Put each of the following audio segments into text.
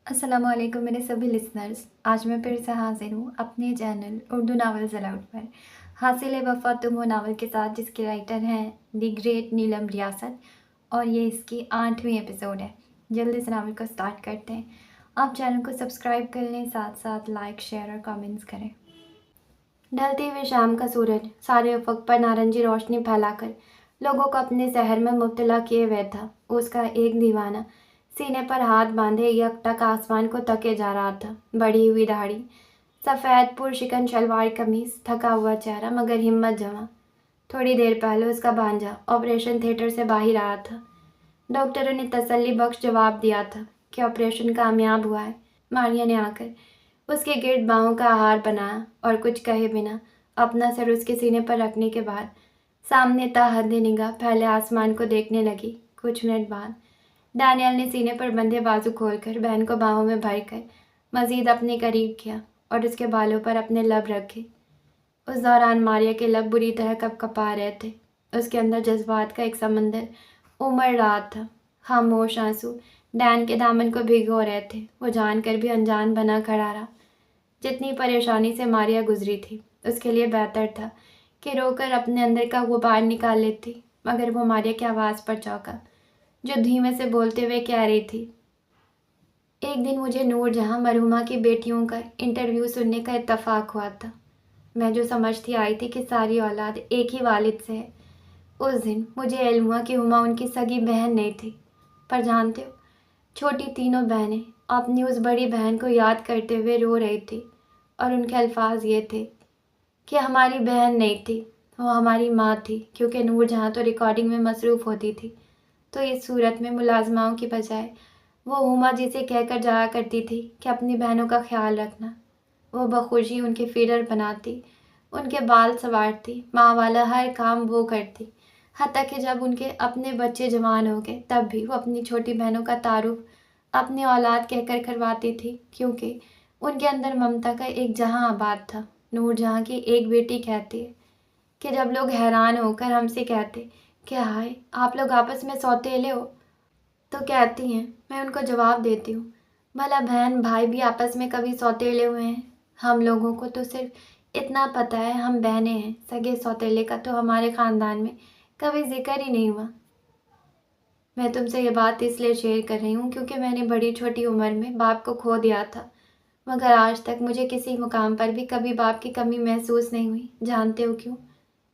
अस्सलाम वालेकुम मेरे सभी लिसनर्स। आज मैं फिर से हाज़िर हूँ अपने चैनल उर्दू नावल्स अलाउड पर हासिल वफ़ा तुम हो नावल के साथ, जिसके राइटर हैं दी ग्रेट नीलम रियासत, और ये इसकी 8वीं एपिसोड है। जल्दी इस नावल को स्टार्ट करते हैं। आप चैनल को सब्सक्राइब कर लें, साथ साथ लाइक, शेयर और कमेंट्स करें। ढलते हुए शाम का सूरज सारे उफ़क़ पर नारंगी रोशनी फैलाकर लोगों को अपने शहर में मुब्तला किए हुए था। उसका एक दीवाना सीने पर हाथ बांधे यकटक आसमान को तके जा रहा था। बढ़ी हुई दाढ़ी, सफ़ेद पुरशिकन शलवार कमीज, थका हुआ चेहरा मगर हिम्मत जमा। थोड़ी देर पहले उसका भांजा ऑपरेशन थिएटर से बाहर आया था। डॉक्टरों ने तसल्ली बख्श जवाब दिया था कि ऑपरेशन कामयाब हुआ है। मारिया ने आकर उसके गिर्द बाहों का आहार बनाया और कुछ कहे बिना अपना सर उसके सीने पर रखने के बाद सामने ताहद्दे निगाह पहले आसमान को देखने लगी। कुछ मिनट बाद डैनियल ने सीने पर बंधे बाजू खोलकर बहन को बाहों में भरकर मजीद अपने करीब किया और उसके बालों पर अपने लब रखे। उस दौरान मारिया के लब बुरी तरह कपकपा रहे थे। उसके अंदर जज्बात का एक समंदर उमड़ रहा था। खामोश आंसू डैन के दामन को भिगो रहे थे। वो जानकर भी अनजान बना खड़ा रहा। जितनी परेशानी से मारिया गुजरी थी, उसके लिए बेहतर था कि रोकर अपने अंदर का गुबार निकाल लेती, मगर वो मारिया की आवाज़ पर चौंका, जो धीमे से बोलते हुए कह रही थी, एक दिन मुझे नूरजहां मरहुमा की बेटियों का इंटरव्यू सुनने का इत्तफाक हुआ था। मैं जो समझती आई थी कि सारी औलाद एक ही वालिद से है, उस दिन मुझे इल्म हुआ कि हुमा उनकी सगी बहन नहीं थी। पर जानते हो, छोटी तीनों बहनें अपनी उस बड़ी बहन को याद करते हुए रो रही थी, और उनके अल्फाज ये थे कि हमारी बहन नहीं थी, वो हमारी माँ थी। क्योंकि नूरजहां तो रिकॉर्डिंग में मसरूफ़ होती थी, तो इस सूरत में मुलाजमाओं की बजाय वो हुमा जी से कहकर जाया करती थी कि अपनी बहनों का ख्याल रखना। वो बखुशी उनके फीडर बनाती, उनके बाल संवारती, माँ वाला हर काम वो करती। हत्ता कि जब उनके अपने बच्चे जवान हो गए, तब भी वो अपनी छोटी बहनों का तारुफ अपनी औलाद कहकर करवाती थी, क्योंकि उनके अंदर ममता का एक जहां आबाद था। नूरजहां की एक बेटी कहती है कि जब लोग हैरान होकर हमसे कहते कि हाय, आप लोग आपस में सौतेले हो, तो कहती हैं, मैं उनको जवाब देती हूँ, भला बहन भाई भी आपस में कभी सौतेले हुए हैं? हम लोगों को तो सिर्फ इतना पता है हम बहनें हैं। सगे सौतेले का तो हमारे ख़ानदान में कभी जिक्र ही नहीं हुआ। मैं तुमसे ये बात इसलिए शेयर कर रही हूँ क्योंकि मैंने बड़ी छोटी उम्र में बाप को खो दिया था, मगर आज तक मुझे किसी मुकाम पर भी कभी बाप की कमी महसूस नहीं हुई। जानते हो क्यों?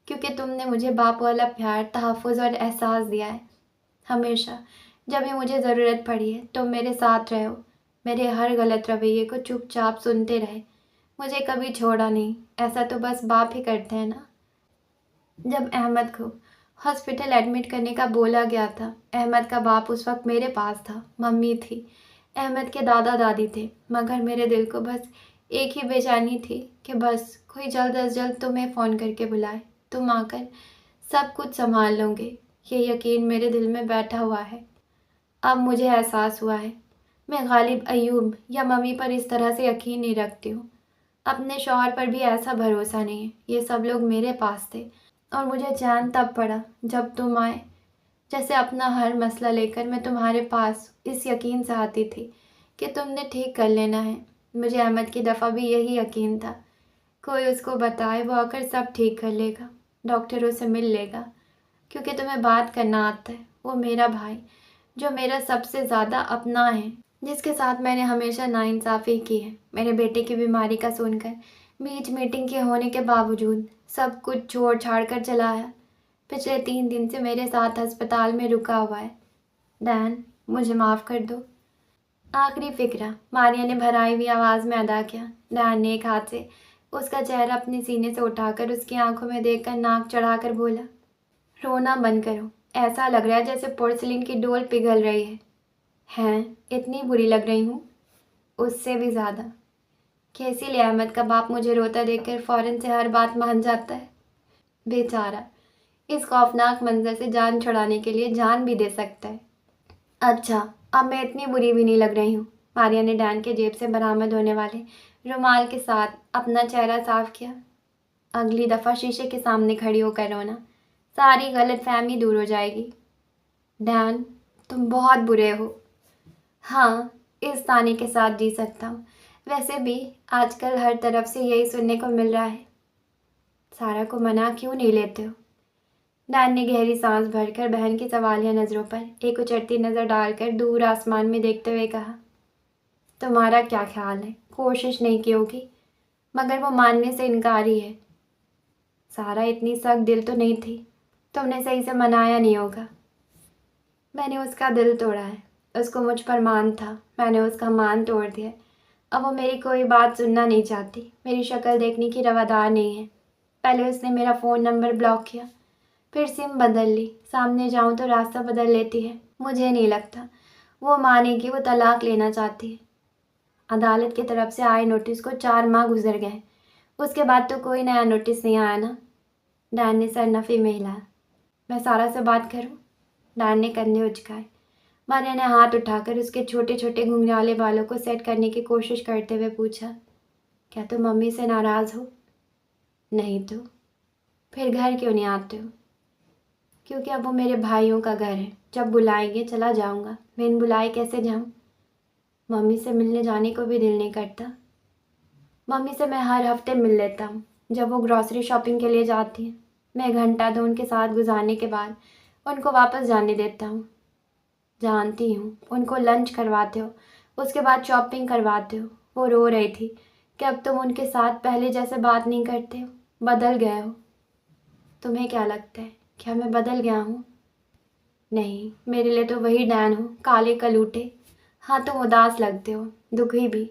क्योंकि तुमने मुझे बाप वाला प्यार, तहफ़्फ़ुज़ और एहसास दिया है। हमेशा जब भी मुझे ज़रूरत पड़ी है, तुम मेरे साथ रहे हो। मेरे हर गलत रवैये को चुपचाप सुनते रहे, मुझे कभी छोड़ा नहीं। ऐसा तो बस बाप ही करते हैं ना। जब अहमद को हॉस्पिटल एडमिट करने का बोला गया था, अहमद का बाप उस वक्त मेरे पास था, मम्मी थी, अहमद के दादा दादी थे, मगर मेरे दिल को बस एक ही बेचैनी थी कि बस कोई जल्द अज जल्द तुम्हें फ़ोन करके बुलाए, तुम आकर सब कुछ संभाल लोगे। ये यकीन मेरे दिल में बैठा हुआ है। अब मुझे एहसास हुआ है, मैं गालिब अयूब या मम्मी पर इस तरह से यकीन नहीं रखती हूँ। अपने शौहर पर भी ऐसा भरोसा नहीं है। ये सब लोग मेरे पास थे, और मुझे चैन तब पड़ा जब तुम आए। जैसे अपना हर मसला लेकर मैं तुम्हारे पास इस यकीन से आती थी कि तुमने ठीक कर लेना है। मुझे अहमद की दफ़ा भी यही यकीन था, कोई उसको बताए वो आकर सब ठीक कर लेगा, डॉक्टरों से मिल लेगा, क्योंकि तुम्हें बात करना आता है। वो मेरा भाई, जो मेरा सबसे ज़्यादा अपना है, जिसके साथ मैंने हमेशा नाइंसाफ़ी की है, मेरे बेटे की बीमारी का सुनकर बीच मीटिंग के होने के बावजूद सब कुछ छोड़ छाड़ कर चला आया। पिछले 3 दिन से मेरे साथ अस्पताल में रुका हुआ है। डैन, मुझे माफ़ कर दो। आखिरी फ़िक्रा मारिया ने भराई हुई आवाज़ में अदा किया। डैन ने एक हाथ से उसका चेहरा अपने सीने से उठाकर उसकी आंखों में देखकर नाक चढ़ाकर बोला, रोना बंद करो। ऐसा लग रहा है जैसे पोर्सिलीन की डोल पिघल रही है। हैं, इतनी बुरी लग रही हूँ? उससे भी ज़्यादा। कि इसीलिए अहमद का बाप मुझे रोता देखकर फ़ौरन से हर बात मान जाता है। बेचारा इस खौफनाक मंजर से जान छुड़ाने के लिए जान भी दे सकता है। अच्छा, अब मैं इतनी बुरी भी नहीं लग रही हूँ। मारिया ने डैन के जेब से बरामद होने वाले रुमाल के साथ अपना चेहरा साफ किया। अगली दफ़ा शीशे के सामने खड़ी होकर रोना, सारी गलतफहमी दूर हो जाएगी। डैन, तुम बहुत बुरे हो। हाँ, इस ताने के साथ जी सकता हूँ। वैसे भी आजकल हर तरफ से यही सुनने को मिल रहा है। सारा को मना क्यों नहीं लेते हो? डैन ने गहरी सांस भरकर बहन की सवालिया नज़रों पर एक उचटती नज़र डालकर दूर आसमान में देखते हुए कहा, तुम्हारा क्या ख्याल है? कोशिश नहीं की होगी, मगर वो मानने से इनकारी है। सारा इतनी सख्त दिल तो नहीं थी, तुमने सही से मनाया नहीं होगा। मैंने उसका दिल तोड़ा है, उसको मुझ पर मान था, मैंने उसका मान तोड़ दिया। अब वो मेरी कोई बात सुनना नहीं चाहती, मेरी शक्ल देखने की रवादार नहीं है। पहले उसने मेरा फ़ोन नंबर ब्लॉक किया, फिर सिम बदल ली। सामने जाऊं तो रास्ता बदल लेती है। मुझे नहीं लगता वो मानेगी, वो तलाक लेना चाहती है। अदालत की तरफ से आए नोटिस को 4 माह गुजर गए, उसके बाद तो कोई नया नोटिस नहीं आया ना? डैन ने सर नफ़ी में हिलाया। मैं सारा से बात करूं? डैन ने कंधे उचकाए। मारिया ने हाथ उठाकर उसके छोटे छोटे घुंघराले बालों को सेट करने की कोशिश करते हुए पूछा, क्या तुम मम्मी से नाराज़ हो? नहीं तो फिर घर क्यों नहीं आते हो? क्योंकि अब वो मेरे भाइयों का घर है, जब बुलाएंगे चला जाऊंगा, बिन बुलाए कैसे जाऊं? मम्मी से मिलने जाने को भी दिल नहीं करता। मम्मी से मैं हर हफ्ते मिल लेता हूँ, जब वो ग्रॉसरी शॉपिंग के लिए जाती हैं। मैं घंटा दो उनके साथ गुजारने के बाद उनको वापस जाने देता हूँ। जानती हूँ उनको लंच करवाते हो, उसके बाद शॉपिंग करवाते हो। वो रो रही थी कि अब तुम उनके साथ पहले जैसे बात नहीं करते हो, बदल गए हो। तुम्हें क्या लगता है, क्या मैं बदल गया हूँ? नहीं, मेरे लिए तो वही डैन हो, काले कलूटे। हाँ, तुम उदास लगते हो, दुखी भी।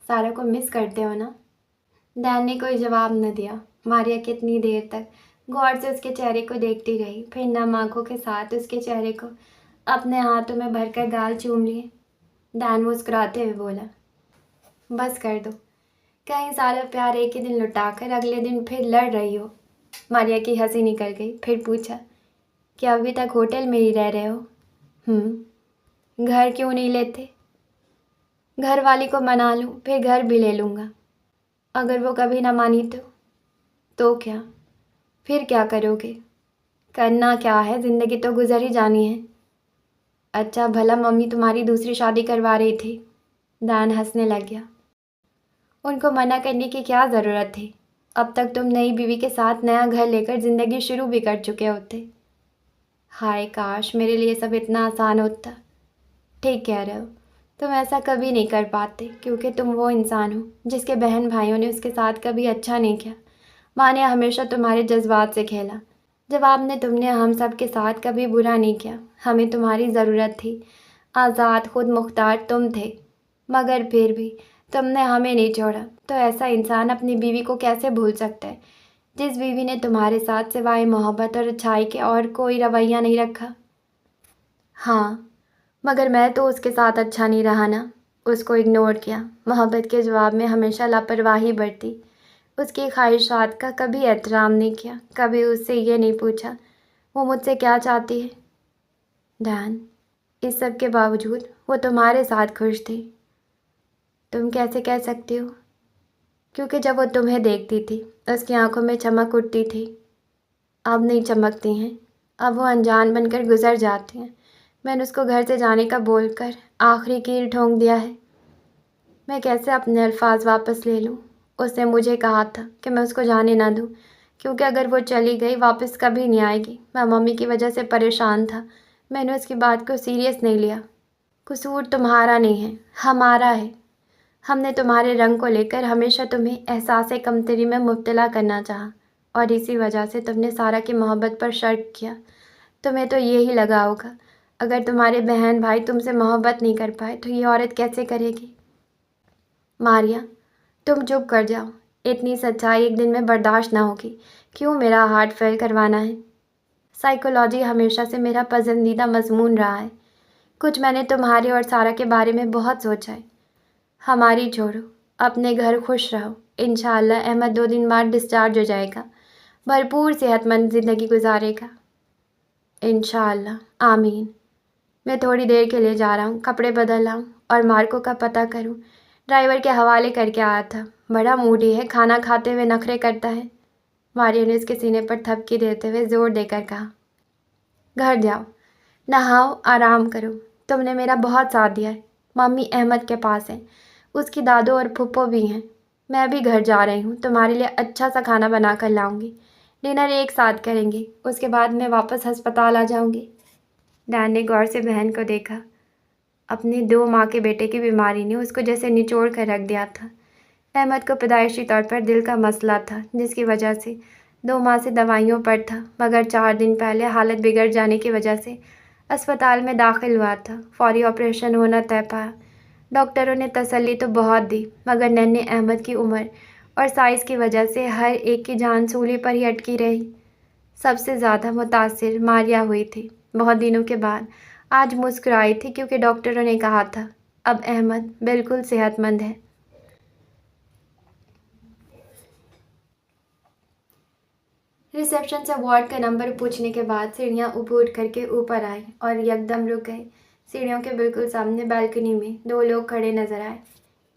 सारा को मिस करते हो ना? डैन ने कोई जवाब न दिया। मारिया कितनी देर तक गौर से उसके चेहरे को देखती रही, फिर नम आंखों के साथ उसके चेहरे को अपने हाथों में भरकर गाल चूम लिए। डैन मुस्कुराते हुए बोला, बस कर दो, कहीं सारा प्यार एक ही दिन लुटाकर अगले दिन फिर लड़ रही हो। मारिया की हंसी निकल गई, फिर पूछा, क्या अभी तक होटल में ही रह रहे हो? घर क्यों नहीं लेते? घर वाली को मना लूँ, फिर घर भी ले लूँगा। अगर वो कभी ना मानी तो क्या? फिर क्या करोगे? करना क्या है, ज़िंदगी तो गुजर ही जानी है। अच्छा भला मम्मी तुम्हारी दूसरी शादी करवा रही थी? डैन हंसने लग गया। उनको मना करने की क्या ज़रूरत थी? अब तक तुम नई बीवी के साथ नया घर लेकर ज़िंदगी शुरू भी कर चुके होते। हाय काश मेरे लिए सब इतना आसान होता। ठीक कह रहे हो, तुम ऐसा कभी नहीं कर पाते, क्योंकि तुम वो इंसान हो जिसके बहन भाइयों ने उसके साथ कभी अच्छा नहीं किया। माँ ने हमेशा तुम्हारे जज्बात से खेला। जवाब ने तुमने हम सब के साथ कभी बुरा नहीं किया। हमें तुम्हारी ज़रूरत थी, आज़ाद खुद मुख्तार तुम थे, मगर फिर भी तुमने हमें नहीं छोड़ा। तो ऐसा इंसान अपनी बीवी को कैसे भूल सकता है, जिस बीवी ने तुम्हारे साथ सिवाय मोहब्बत और अच्छाई के और कोई रवैया नहीं रखा? हाँ, मगर मैं तो उसके साथ अच्छा नहीं रहा ना। उसको इग्नोर किया, मोहब्बत के जवाब में हमेशा लापरवाही बरती, उसकी ख्वाहिशात का कभी एहतराम नहीं किया, कभी उससे ये नहीं पूछा वो मुझसे क्या चाहती है। डैन, इस सब के बावजूद वो तुम्हारे साथ खुश थी। तुम कैसे कह सकती हो? क्योंकि जब वो तुम्हें देखती थी उसकी आंखों में चमक उठती थी। अब नहीं चमकती हैं, अब वो अनजान बनकर गुजर जाती हैं। मैंने उसको घर से जाने का बोलकर आखिरी कील ठोंक दिया है। मैं कैसे अपने अल्फाज वापस ले लूँ? उसने मुझे कहा था कि मैं उसको जाने ना दूँ, क्योंकि अगर वो चली गई वापस कभी नहीं आएगी। मैं मम्मी की वजह से परेशान था, मैंने उसकी बात को सीरियस नहीं लिया। कसूर तुम्हारा नहीं है, हमारा है। हमने तुम्हारे रंग को लेकर हमेशा तुम्हें एहसास कमतरी में मुब्तला करना चाहा, और इसी वजह से तुमने सारा की मोहब्बत पर शक किया। तुम्हें तो यही लगा होगा, अगर तुम्हारे बहन भाई तुमसे मोहब्बत नहीं कर पाए तो ये औरत कैसे करेगी? मारिया, तुम चुप कर जाओ। इतनी सच्चाई एक दिन में बर्दाश्त ना होगी। क्यों मेरा हार्ट फेल करवाना है? साइकोलॉजी हमेशा से मेरा पसंदीदा मजमून रहा है। कुछ मैंने तुम्हारे और सारा के बारे में बहुत सोचा है। हमारी छोड़ो, अपने घर खुश रहो। इंशाअल्लाह अहमद 2 दिन बाद डिस्चार्ज हो जाएगा, भरपूर सेहतमंद ज़िंदगी गुजारेगा। इंशाअल्लाह, आमीन। मैं थोड़ी देर के लिए जा रहा हूँ, कपड़े बदल लाऊँ और मार्को का पता करूँ। ड्राइवर के हवाले करके आया था, बड़ा मूडी है, खाना खाते हुए नखरे करता है। मारिया ने उसके सीने पर थपकी देते हुए जोर देकर कहा, घर जाओ, नहाओ, आराम करो। तुमने मेरा बहुत साथ दिया है, मम्मी अहमद के पास है, उसकी दादू और फूफो भी हैं। मैं भी घर जा रही हूँ, तुम्हारे लिए अच्छा सा खाना बना कर लाऊंगी। डिनर एक साथ करेंगे, उसके बाद मैं वापस अस्पताल आ जाऊंगी। डैन ने गौर से बहन को देखा। अपनी 2 माह के बेटे की बीमारी ने उसको जैसे निचोड़ कर रख दिया था। अहमद को पैदाइशी तौर पर दिल का मसला था, जिसकी वजह से 2 माह से दवाइयों पर था, मगर 4 दिन पहले हालत बिगड़ जाने की वजह से अस्पताल में दाखिल हुआ था। फौरी ऑपरेशन होना तय पाया। डॉक्टरों ने तसल्ली तो बहुत दी, मगर नन्हे अहमद की उम्र और साइज़ की वजह से हर एक की जान सूली पर ही अटकी रही। सबसे ज़्यादा मुतासिर मारिया हुई थी। बहुत दिनों के बाद आज मुस्कुराई थी, क्योंकि डॉक्टरों ने कहा था अब अहमद बिल्कुल सेहतमंद है। रिसेप्शन से वार्ड का नंबर पूछने के बाद सीढ़ियाँ ऊपर करके ऊपर आई और यकदम रुक गए। सीढ़ियों के बिल्कुल सामने बालकनी में 2 लोग खड़े नजर आए,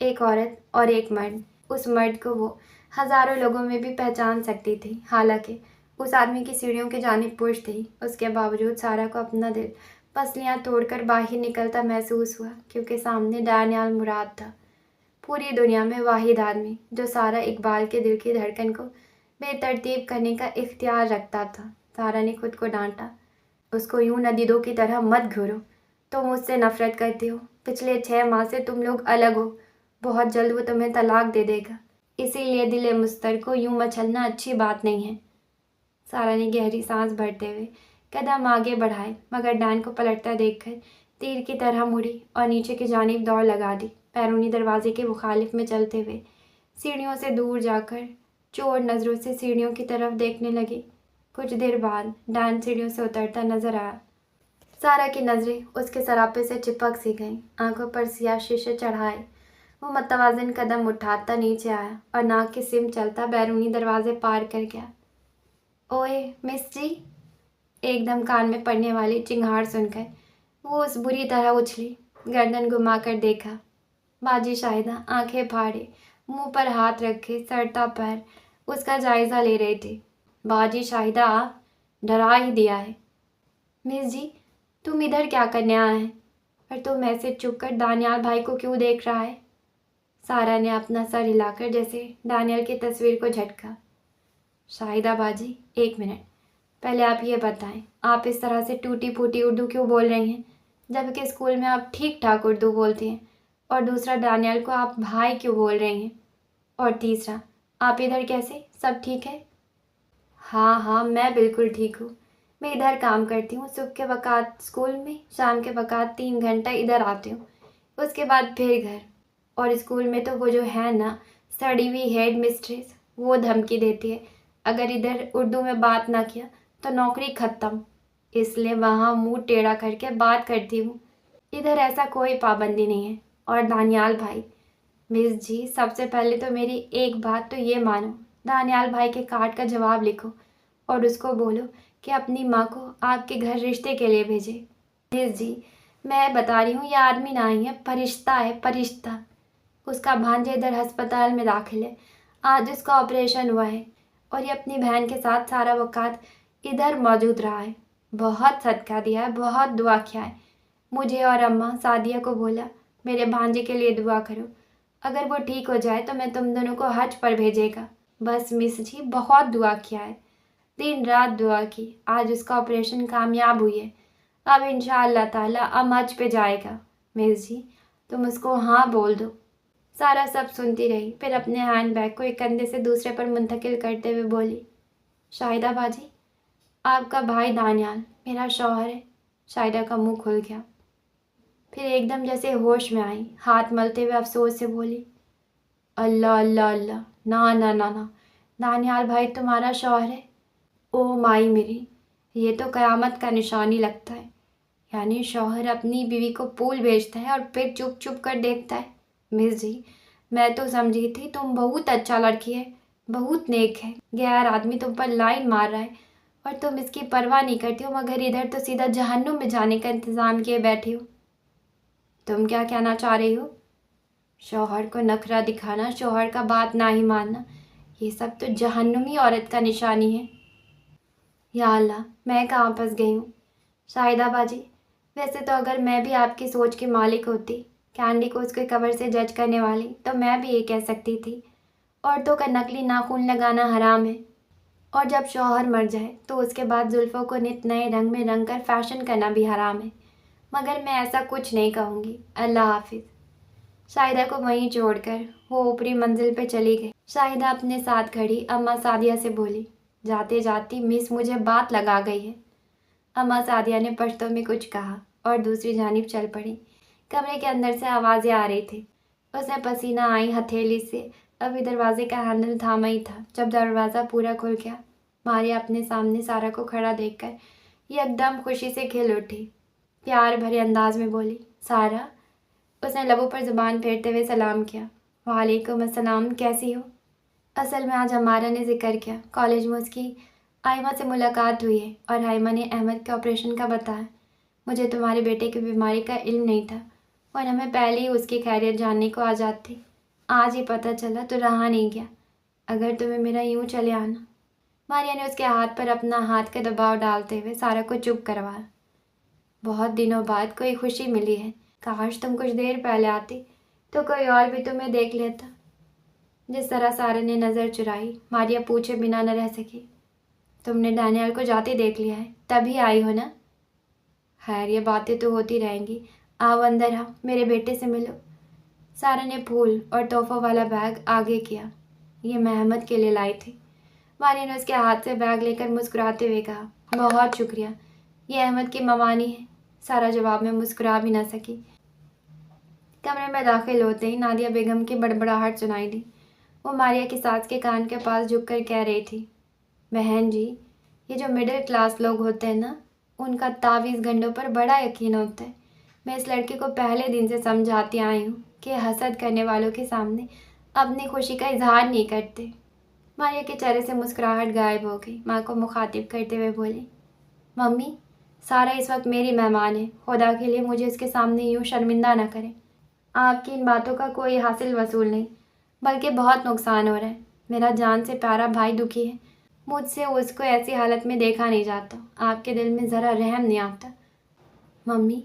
एक औरत और एक मर्द। उस मर्द को वो हज़ारों लोगों में भी पहचान सकती थी। हालांकि उस आदमी की सीढ़ियों की जानिब पुश्त थी, उसके बावजूद सारा को अपना दिल पसलियाँ तोड़कर बाहर निकलता महसूस हुआ, क्योंकि सामने डैनियल मुराद था। पूरी दुनिया में वाहिद आदमी जो सारा इकबाल के दिल की धड़कन को बेतरतीब करने का इख्तियार रखता था। सारा ने खुद को डांटा, उसको यूं नदीदों की तरह मत घूरो। तुम मुझसे नफरत करती हो, पिछले 6 माह से तुम लोग अलग हो, बहुत जल्द वो तुम्हें तलाक दे देगा, इसीलिए दिल मुश्तर को यूं मचलना अच्छी बात नहीं है। सारा ने गहरी सांस भरते हुए कदम आगे बढ़ाए, मगर डैन को पलटता देखकर तीर की तरह मुड़ी और नीचे की जानिब दौड़ लगा दी। बैरूनी दरवाजे के मुखालिफ में चलते हुए सीढ़ियों से दूर जाकर चोर नज़रों से सीढ़ियों की तरफ देखने लगे। कुछ देर बाद डैन सीढ़ियों से उतरता नजर आया। सारा की नज़रें उसके सरापे से चिपक सी गईं। आंखों पर सियाह शीशे चढ़ाए वो मतवाज़िन कदम उठाता नीचे आया और नाक की सिम चलता बैरूनी दरवाजे पार कर गया। ओए मिस जी, एकदम कान में पड़ने वाली चिंगाड़ सुनकर वो उस बुरी तरह उछली। गर्दन घुमाकर देखा। बाजी शाहिदा आंखें फाड़े, मुंह पर हाथ रखे, सड़ता पैर उसका जायजा ले रही थी। बाजी शाहिदा, डरा ही दिया है। मिस जी, तुम इधर क्या करने आए हैं? पर तुम ऐसे चुप कर दानियाल भाई को क्यों देख रहा है? सारा ने अपना सर हिलाकर जैसे दानियाल की तस्वीर को झटका। शाहिदा बाजी, 1 मिनट, पहले आप ये बताएं, आप इस तरह से टूटी फूटी उर्दू क्यों बोल रही हैं, जबकि स्कूल में आप ठीक ठाक उर्दू बोलती हैं? और दूसरा, दानियाल को आप भाई क्यों बोल रही हैं? और तीसरा, आप इधर कैसे? सब ठीक है? हाँ हाँ, मैं बिल्कुल ठीक हूँ। मैं इधर काम करती हूँ, सुबह के वक़्त स्कूल में, शाम के वक़्त 3 घंटा इधर आती हूँ, उसके बाद फिर घर। और स्कूल में तो वो जो है ना, सड़ी हुई हेड मिस्ट्रेस, वो धमकी देती है अगर इधर उर्दू में बात ना किया तो नौकरी ख़त्म, इसलिए वहाँ मुंह टेढ़ा करके बात करती हूँ। इधर ऐसा कोई पाबंदी नहीं है। और दानियाल भाई, मिस जी, सबसे पहले तो मेरी एक बात तो ये मानो, दानियाल भाई के कार्ड का जवाब लिखो और उसको बोलो कि अपनी माँ को आपके घर रिश्ते के लिए भेजे। मिस जी, मैं बता रही हूँ, ये आदमी नहीं है, फरिश्ता है, फरिश्ता। उसका भांजा इधर अस्पताल में दाखिल है, आज उसका ऑपरेशन हुआ है और ये अपनी बहन के साथ सारा वक़्त इधर मौजूद रहा है। बहुत सदका दिया है, बहुत दुआ किया है। मुझे और अम्मा सादिया को बोला मेरे भांजे के लिए दुआ करो, अगर वो ठीक हो जाए तो मैं तुम दोनों को हज पर भेजेगा। बस मिस जी, बहुत दुआ किया है, दिन रात दुआ की, आज उसका ऑपरेशन कामयाब हुई है। अब इंशाअल्लाह ताला अब हज पे जाएगा। मिस जी, तुम उसको हाँ बोल दो। सारा सब सुनती रही, फिर अपने हैंड बैग को एक कंधे से दूसरे पर मुंतकिल करते हुए बोली, शाहिदा बाजी, आपका भाई दानियाल मेरा शौहर है। शाहिदा का मुंह खुल गया, फिर एकदम जैसे होश में आई, हाथ मलते हुए अफसोस से बोली, अल्लाह अल्लाह अल्लाह, ना ना ना ना, दानियाल भाई तुम्हारा शौहर है? ओ माई मेरी, ये तो क़यामत का निशानी लगता है। यानी शौहर अपनी बीवी को फूल भेजता है और फिर चुप चुप कर देखता है। मिस जी, मैं तो समझी थी तुम बहुत अच्छा लड़की है, बहुत नेक है, गैर आदमी तुम पर लाइन मार रहा है और तुम इसकी परवाह नहीं करती हो, मगर इधर तो सीधा जहन्नुम में जाने का इंतज़ाम किए बैठी हो। तुम क्या कहना चाह रही हो? शौहर को नखरा दिखाना, शौहर का बात ना ही मानना, ये सब तो जहन्नुमी औरत का निशानी है। या अल्लाह, मैं कहाँ फंस गई हूँ? शाहिदा बाजी, वैसे तो अगर मैं भी आपकी सोच की मालिक होती कैंडी को उसके कवर से जज करने वाली तो मैं भी ये कह सकती थी, औरतों का नकली नाखून लगाना हराम है, और जब शौहर मर जाए तो उसके बाद जुल्फ़ों को नित नए रंग में रंग कर फैशन करना भी हराम है। मगर मैं ऐसा कुछ नहीं कहूँगी। अल्लाह हाफिज़। शाहिदा को वहीं छोड़कर वो ऊपरी मंजिल पे चली गई। शाहिदा अपने साथ खड़ी अम्मा सादिया से बोली, जाते जाती मिस मुझे बात लगा गई है। अम्मा सादिया ने पश्तो में कुछ कहा और दूसरी जानिब चल पड़ी। कमरे के अंदर से आवाज़ें आ रही थी। उसने पसीना आई हथेली से अभी दरवाजे का हैंडल थामा ही था जब दरवाज़ा पूरा खुल गया। मारिया अपने सामने सारा को खड़ा देखकर एकदम खुशी से खिल उठी। प्यार भरे अंदाज में बोली, सारा। उसने लबों पर ज़ुबान फेरते हुए सलाम किया। वालेकुम अस्सलाम, कैसी हो? असल में आज हमारा ने जिक्र किया, कॉलेज में उसकी आयमा से मुलाकात हुई है और आयमा ने अहमद के ऑपरेशन का बताया। मुझे तुम्हारे बेटे की बीमारी का इल्म नहीं था और हमें पहले ही उसकी खैरियत जानने को आ जाती। आज ही पता चला तो रहा नहीं गया। अगर तुम्हें मेरा यूं चले आना। मारिया ने उसके हाथ पर अपना हाथ का दबाव डालते हुए सारा को चुप करवाया। बहुत दिनों बाद कोई खुशी मिली है। काश तुम कुछ देर पहले आती तो कोई और भी तुम्हें देख लेता। जिस तरह सारा ने नज़र चुराई, मारिया पूछे बिना न रह सकी, तुमने डैनियल को जाते देख लिया है, तभी आई हो ना? खैर, ये बातें तो होती रहेंगी। आओ अंदर आओ, मेरे बेटे से मिलो। सारा ने फूल और तोहफों वाला बैग आगे किया। ये मैं अहमद के लिए लाई थी। मारिया ने उसके हाथ से बैग लेकर मुस्कुराते हुए कहा, बहुत शुक्रिया, ये अहमद की मवानी है। सारा जवाब में मुस्कुरा भी न सकी। कमरे में दाखिल होते ही नादिया बेगम की बड़बड़ाहट सुनाई दी। वो मारिया की सास के कान के पास झुककर कह रही थी, बहन जी, ये जो मिडिल क्लास लोग होते हैं ना, उनका तावीज़ गंडों पर बड़ा यकीन होता है। मैं इस लड़के को पहले दिन से समझाती आई हूँ कि हसद करने वालों के सामने अपनी खुशी का इजहार नहीं करते। मारिया के चेहरे से मुस्कुराहट गायब हो गई। माँ को मुखातिब करते हुए बोली, मम्मी, सारा इस वक्त मेरी मेहमान है। खुदा के लिए मुझे इसके सामने यूँ शर्मिंदा ना करें। आपकी इन बातों का कोई हासिल वसूल नहीं, बल्कि बहुत नुकसान हो रहा है। मेरा जान से प्यारा भाई दुखी है। मुझसे उसको ऐसी हालत में देखा नहीं जाता। आपके दिल में ज़रा रहम नहीं आता। मम्मी,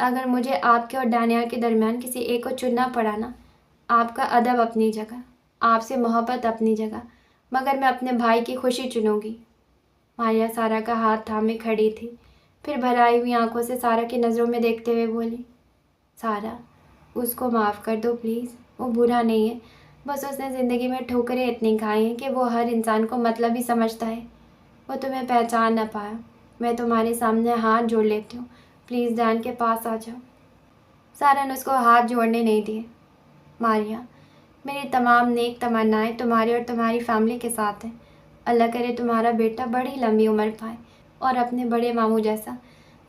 अगर मुझे आपके और डैनियल के दरमियान किसी एक को चुनना पड़ा ना, आपका अदब अपनी जगह, आपसे मोहब्बत अपनी जगह, मगर मैं अपने भाई की खुशी चुनूंगी। मारिया सारा का हाथ थामे खड़ी थी, फिर भराई हुई आंखों से सारा की नज़रों में देखते हुए बोली, सारा, उसको माफ़ कर दो प्लीज़। वो बुरा नहीं है, बस उसने ज़िंदगी में ठोकरें इतनी खाई हैं कि वो हर इंसान को मतलब ही समझता है। वो तुम्हें पहचान ना पाया। मैं तुम्हारे सामने हाथ जोड़ लेती हूँ, प्लीज़ डैन के पास आ जाओ। सारा ने उसको हाथ जोड़ने नहीं दिए। मारिया, मेरी तमाम नेक तमन्नाएं तुम्हारी और तुम्हारी फैमिली के साथ हैं। अल्लाह करे तुम्हारा बेटा बड़ी लंबी उम्र पाए और अपने बड़े मामू जैसा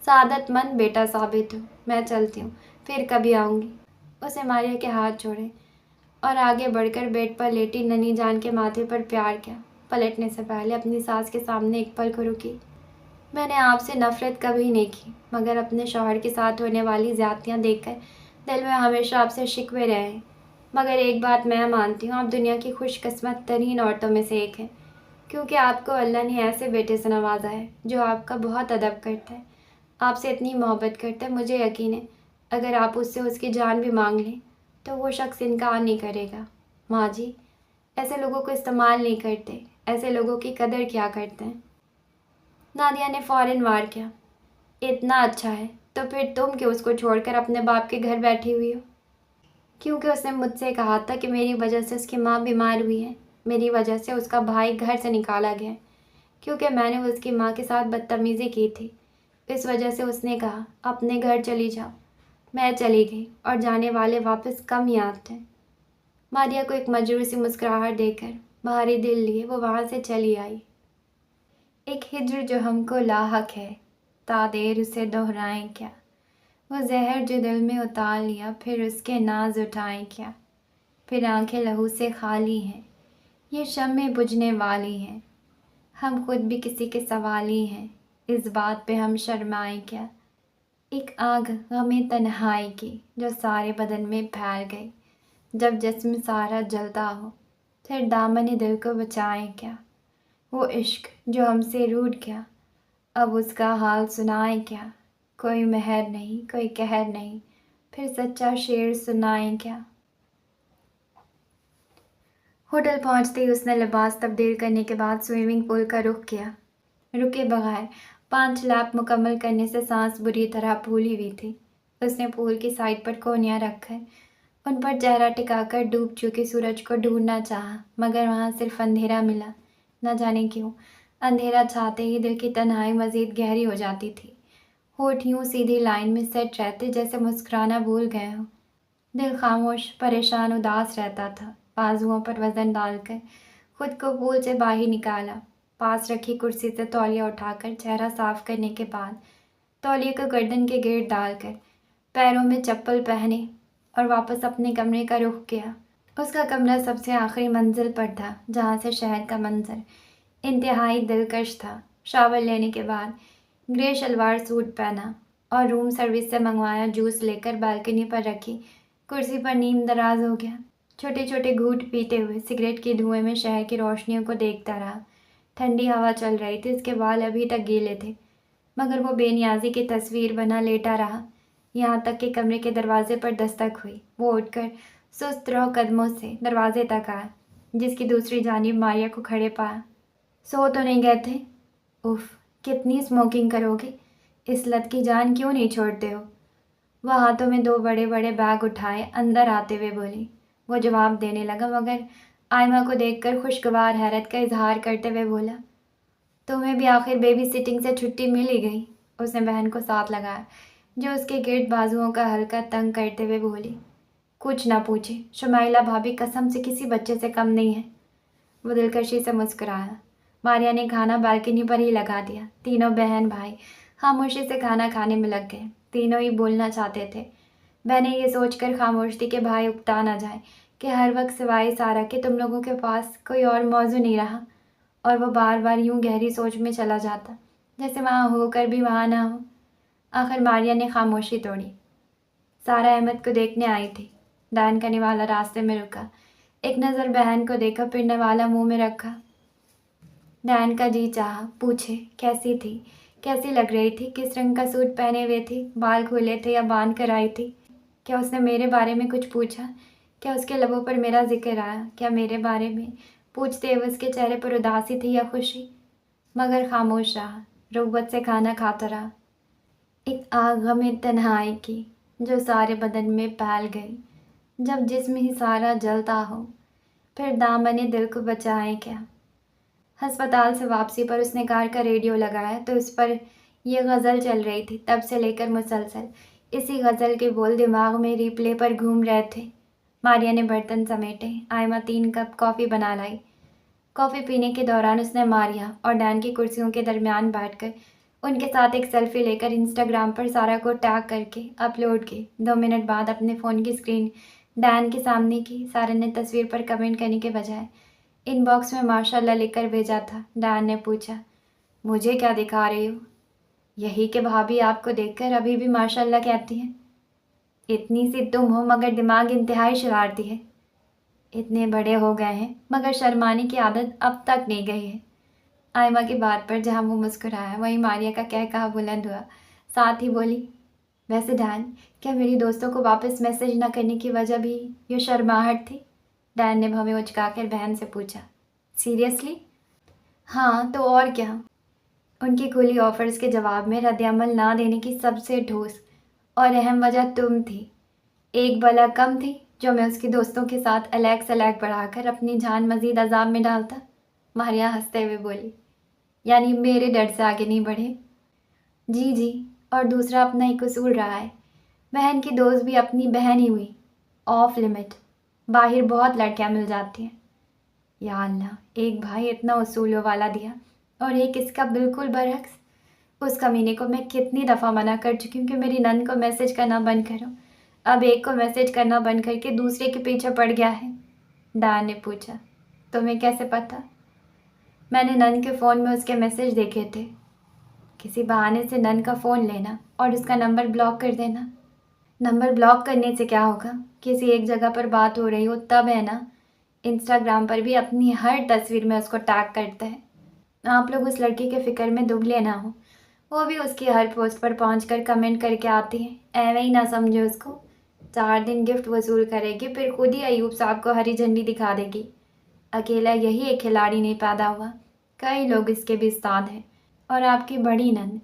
सादतमंद बेटा साबित हो। मैं चलती हूँ, फिर कभी आऊँगी। उसे मारिया के हाथ जोड़े और आगे बढ़कर बेड पर लेटी ननी जान के माथे पर प्यार किया। पलटने से पहले अपनी सास के सामने एक पल को रुकी। मैंने आपसे नफ़रत कभी नहीं की, मगर अपने शौहर के साथ होने वाली ज़्यादतियाँ देखकर दिल में हमेशा आपसे शिकवे रहे हैं। मगर एक बात मैं मानती हूँ, आप दुनिया की खुशकिस्मत तरीन औरतों में से एक हैं, क्योंकि आपको अल्लाह ने ऐसे बेटे से नवाजा है जो आपका बहुत अदब करता है, आपसे इतनी मोहब्बत करता है। मुझे यकीन है अगर आप उससे उसकी जान भी मांग लें तो वो शख्स इनकार नहीं करेगा। माँ जी, ऐसे लोगों को इस्तेमाल नहीं करते, ऐसे लोगों की कदर क्या करते हैं। नादिया ने फ़ौरन वार किया, इतना अच्छा है तो फिर तुम क्यों उसको छोड़कर अपने बाप के घर बैठी हुई हो? क्योंकि उसने मुझसे कहा था कि मेरी वजह से उसकी माँ बीमार हुई है, मेरी वजह से उसका भाई घर से निकाला गया है, क्योंकि मैंने उसकी माँ के साथ बदतमीज़ी की थी। इस वजह से उसने कहा अपने घर चली जाओ। मैं चली गई और जाने वाले वापस कम ही आते हैं। मारिया को एक मजबूर सी मुस्कुराहट देकर भारी दिल लिए वो वहाँ से चली आई। एक हिज्र जो हमको लाहक है, तादेर उसे दोहराएं क्या। वो जहर जो दिल में उतार लिया, फिर उसके नाज उठाएं क्या। फिर आंखें लहू से खाली हैं, ये शम्में बुझने वाली हैं। हम खुद भी किसी के सवाली हैं, इस बात पे हम शर्माएं क्या। एक आग गमे तन्हाई की जो सारे बदन में फैल गई। जब जिस्म सारा जलता हो, फिर दामन दिल को बचाएं क्या। वो इश्क जो हमसे रूठ गया, अब उसका हाल सुनाए क्या। कोई मेहर नहीं, कोई कहर नहीं, پھر سچا شعر سنائیں کیا؟ ہوٹل پہنچتے ہی اس نے لباس تبدیل کرنے کے بعد سوئمنگ پول کا رخ کیا۔ رکے بغیر 5 لیپ مکمل کرنے سے سانس بری طرح پھولی ہوئی تھی۔ اس نے پول کی سائڈ پر کونیاں رکھ کر ان پر چہرہ ٹکا کر ڈوب چکے سورج کو ڈھونڈنا چاہا، مگر وہاں صرف اندھیرا ملا۔ نہ جانے کیوں اندھیرا چھاتے ہی دل کی تنہائی مزید گہری ہو جاتی تھی۔ ہونٹ یوں سیدھی لائن میں سیٹ رہتے جیسے مسکرانا بھول گئے ہوں۔ دل خاموش، پریشان، اداس رہتا تھا۔ بازوؤں پر وزن ڈال کر خود کو پول سے باہر نکالا۔ پاس رکھی کرسی سے تولیہ اٹھا کر چہرہ صاف کرنے کے بعد تولیے کو گردن کے گرد ڈال کر پیروں میں چپل پہنے اور واپس اپنے کمرے کا رخ کیا۔ اس کا کمرہ سب سے آخری منزل پر تھا، جہاں سے شہر کا منظر انتہائی دلکش تھا۔ شاور لینے کے بعد گرے شلوار سوٹ پہنا اور روم سروس سے منگوایا جوس لے کر بالکنی پر رکھی کرسی پر نیم دراز ہو گیا۔ چھوٹے چھوٹے گھونٹ پیتے ہوئے سگریٹ کے دھوئیں میں شہر کی روشنیوں کو دیکھتا رہا۔ ٹھنڈی ہوا چل رہی تھی، اس کے بال ابھی تک گیلے تھے، مگر وہ بے نیازی کی تصویر بنا لیٹا رہا، یہاں تک کہ کمرے کے دروازے پر دستک ہوئی۔ وہ اٹھ کر سست رو قدموں سے دروازے تک آیا، جس کی دوسری جانب ماریا کو کھڑے پایا۔ سو تو نہیں گئے تھے؟ اف، کتنی اسموکنگ کرو گے؟ اس لت کی جان کیوں نہیں چھوڑتے ہو؟ وہ ہاتھوں میں 2 بڑے بڑے بیگ اٹھائے اندر آتے ہوئے بولی۔ وہ جواب دینے لگا، مگر آئمہ کو دیکھ کر خوشگوار حیرت کا اظہار کرتے ہوئے بولا، تمہیں بھی آخر بیبی سٹنگ سے چھٹی مل ہی گئی۔ اس نے بہن کو ساتھ لگایا، جو اس کے گرد بازوؤں کا ہلکا تنگ کرتے ہوئے بولی، کچھ نہ پوچھے، شمائلہ بھابی قسم سے کسی بچے سے کم نہیں ہے۔ وہ دلکشی سے مسکرایا۔ ماریا نے کھانا بالکنی پر ہی لگا دیا۔ تینوں بہن بھائی خاموشی سے کھانا کھانے میں لگ گئے۔ تینوں ہی بولنا چاہتے تھے۔ بہنیں یہ سوچ کر خاموش تھی کہ بھائی اکتا نہ جائے کہ ہر وقت سوائے سارا کہ تم لوگوں کے پاس کوئی اور موضوع نہیں رہا، اور وہ بار بار یوں گہری سوچ میں چلا جاتا جیسے وہاں ہو کر بھی وہاں نہ ہو۔ آخر ماریا نے خاموشی توڑی۔ سارا احمد کو دیکھنے آئی تھی۔ ڈان کا نوالا راستے میں رکا، ایک نظر بہن کو دیکھا، پھر نوالا منہ میں رکھا۔ ڈان کا جی چاہا پوچھے کیسی تھی، کیسی لگ رہی تھی، کس رنگ کا سوٹ پہنے ہوئے تھی، بال کھولے تھے یا باندھ کر آئی تھی؟ کیا اس نے میرے بارے میں کچھ پوچھا؟ کیا اس کے لبوں پر میرا ذکر آیا؟ کیا میرے بارے میں پوچھتے ہوئے اس کے چہرے پر اداسی تھی یا خوشی؟ مگر خاموش رہا، رغبت سے کھانا کھاتا رہا۔ ایک آگ غم تنہائی کی جو سارے بدن میں پھیل گئی۔ جب جسم ہی سارا جلتا ہو، پھر دامن دل کو بچائیں کیا؟ ہسپتال سے واپسی پر اس نے کار کا ریڈیو لگایا تو اس پر یہ غزل چل رہی تھی۔ تب سے لے کر مسلسل اسی غزل کے بول دماغ میں ری پلے پر گھوم رہے تھے۔ ماریا نے برتن سمیٹے، آئمہ 3 کپ کافی بنا لائی۔ کافی پینے کے دوران اس نے ماریا اور ڈان کی کرسیوں کے درمیان بیٹھ کر ان کے ساتھ ایک سیلفی لے کر انسٹاگرام پر سارا کو ٹیگ کر کے اپلوڈ کی۔ 2 منٹ بعد اپنے فون کی اسکرین ڈان کے سامنے کی۔ سارا نے تصویر پر کمنٹ کرنے کے بجائے ان باکس میں ماشاءاللہ لکھ کر بھیجا تھا۔ ڈان نے پوچھا، مجھے کیا دکھا رہی ہو؟ یہی کہ بھابھی آپ کو دیکھ کر ابھی بھی ماشاءاللہ کہتی ہیں۔ اتنی سی تم ہو مگر دماغ انتہائی شرارتی ہے۔ اتنے بڑے ہو گئے ہیں مگر شرمانے کی عادت اب تک نہیں گئی ہے۔ آئمہ کی بات پر جہاں وہ مسکرایا وہیں ماریا کا کہا بلند ہوا، ساتھ ہی بولی، ویسے ڈان، کیا میری دوستوں کو واپس میسج نہ کرنے کی وجہ بھی یہ شرماہٹ تھی؟ ڈان نے بھویں اچکا کر بہن سے پوچھا، سیریسلی؟ ہاں تو اور کیا؟ ان کی کھلی آفرز کے جواب میں رد عمل نہ دینے کی سب سے ٹھوس اور اہم وجہ تم تھی۔ ایک بلا کم تھی جو میں اس کی دوستوں کے ساتھ الیک سلیک بڑھا کر اپنی جان مزید عذاب میں ڈالتا۔ ماریا ہنستے ہوئے بولی، یعنی میرے ڈر سے آگے نہیں بڑھے؟ جی جی، اور دوسرا اپنا ہی قصور رہا ہے۔ بہن کی دوست بھی اپنی بہن ہی ہوئی، آف لمٹ۔ باہر بہت لڑکیاں مل جاتی ہیں۔ یا اللہ، ایک بھائی اتنا اصولوں والا دیا اور ایک اس کا بالکل برعکس۔ اس کمینے کو میں کتنی دفعہ منع کر چکی ہوں کہ میری نند کو میسج کرنا بند کرو، اب ایک کو میسج کرنا بند کر کے دوسرے کے پیچھے پڑ گیا ہے۔ ڈان نے پوچھا، تمہیں کیسے پتا؟ میں نے نند کے فون میں اس کے میسج دیکھے تھے۔ کسی بہانے سے نند کا فون لینا اور اس کا نمبر بلاک کر دینا۔ نمبر بلاک کرنے سے کیا ہوگا؟ کسی ایک جگہ پر بات ہو رہی ہو تب ہے نا؟ انسٹاگرام پر بھی اپنی ہر تصویر میں اس کو ٹیگ کرتا ہے۔ آپ لوگ اس لڑکی کے فکر میں دبلے نہ ہو، وہ بھی اس کی ہر پوسٹ پر پہنچ کر کمنٹ کر کے آتی ہے، ایویں ہی نہ سمجھے اس کو۔ 4 दिन गिफ्ट वसूल करेगी, फिर खुद ही अयूब साहब को हरी झंडी दिखा देगी। अकेला यही एक खिलाड़ी नहीं पैदा हुआ, कई लोग इसके भी उस्ताद हैं, और आपकी बड़ी नंद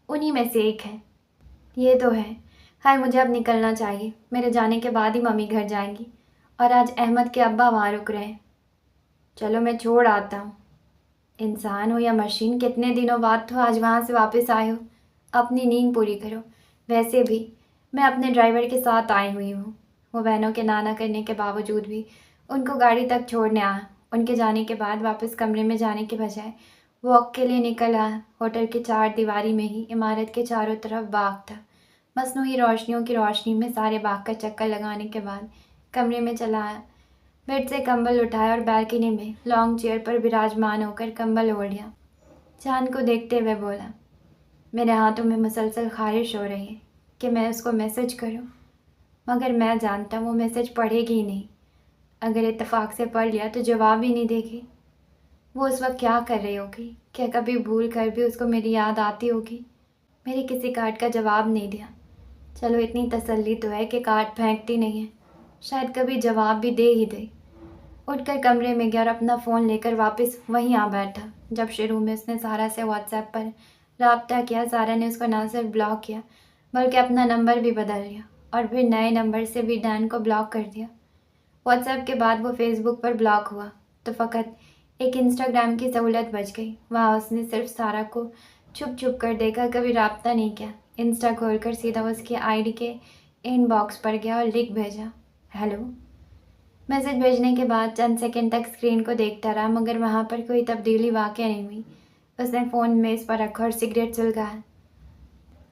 उन्हीं में से एक है। ये तो है। हाय, मुझे अब निकलना चाहिए, मेरे जाने के बाद ही मम्मी घर जाएंगी, और आज अहमद के अब्बा वहाँ रुक रहे हैं। चलो मैं छोड़ आता हूँ। इंसान हो या मशीन, कितने दिनों बाद तो आज वहाँ से वापस आए हो। अपनी नींद पूरी करो। वैसे भी मैं अपने ड्राइवर के साथ आई हुई हूँ। वो बहनों के नाना करने के बावजूद भी उनको गाड़ी तक छोड़ने आया। उनके जाने के बाद वापस कमरे में जाने के बजाय वॉक के लिए निकल आया। होटल की 4 दीवारी में ही इमारत के चारों तरफ बाग था। मसनूई रोशनियों की रोशनी में सारे बाग का चक्कर लगाने के बाद कमरे में चला आया। बेड से कंबल उठाया और बालकनी में लॉन्ग चेयर पर विराजमान होकर कंबल ओढ़ लिया। चांद को देखते हुए बोला, मेरे हाथों में मुसलसल खारिश हो रही है कि मैं उसको मैसेज करूं, मगर मैं जानता हूँ वो मैसेज पढ़ेगी ही नहीं। अगर इत्तेफाक से पढ़ लिया तो जवाब ही नहीं देगी। वो उस वक्त क्या कर रही होगी? क्या कभी भूल कर भी उसको मेरी याद आती होगी? मेरे किसी कार्ड का जवाब नहीं दिया। चलो इतनी तसल्ली तो है कि कार्ड फेंकती नहीं है, शायद कभी जवाब भी दे ही दे। उठकर कमरे में गया और अपना फ़ोन लेकर वापस वहीं आ बैठा। जब शुरू में उसने सारा से व्हाट्सएप पर रब्ता किया, सारा ने उसको ना सिर्फ ब्लॉक किया बल्कि अपना नंबर भी बदल लिया और फिर नए नंबर से भी डैन को ब्लॉक कर दिया। व्हाट्सएप के बाद वो फेसबुक पर ब्लॉक हुआ तो फ़कत एक इंस्टाग्राम की सहूलत बच गई। वहाँ उसने सिर्फ सारा को छुप छुप कर देखा, कभी रब्ता नहीं किया। इंस्टा खोलकर सीधा उसकी आईडी के इनबॉक्स पर गया और लिख भेजा, हेलो। मैसेज भेजने के बाद चंद सेकंड तक स्क्रीन को देखता रहा, मगर वहाँ पर कोई तब्दीली वाक़ई नहीं हुई। उसने फ़ोन मेज़ पर रखा और सिगरेट सुलगाया।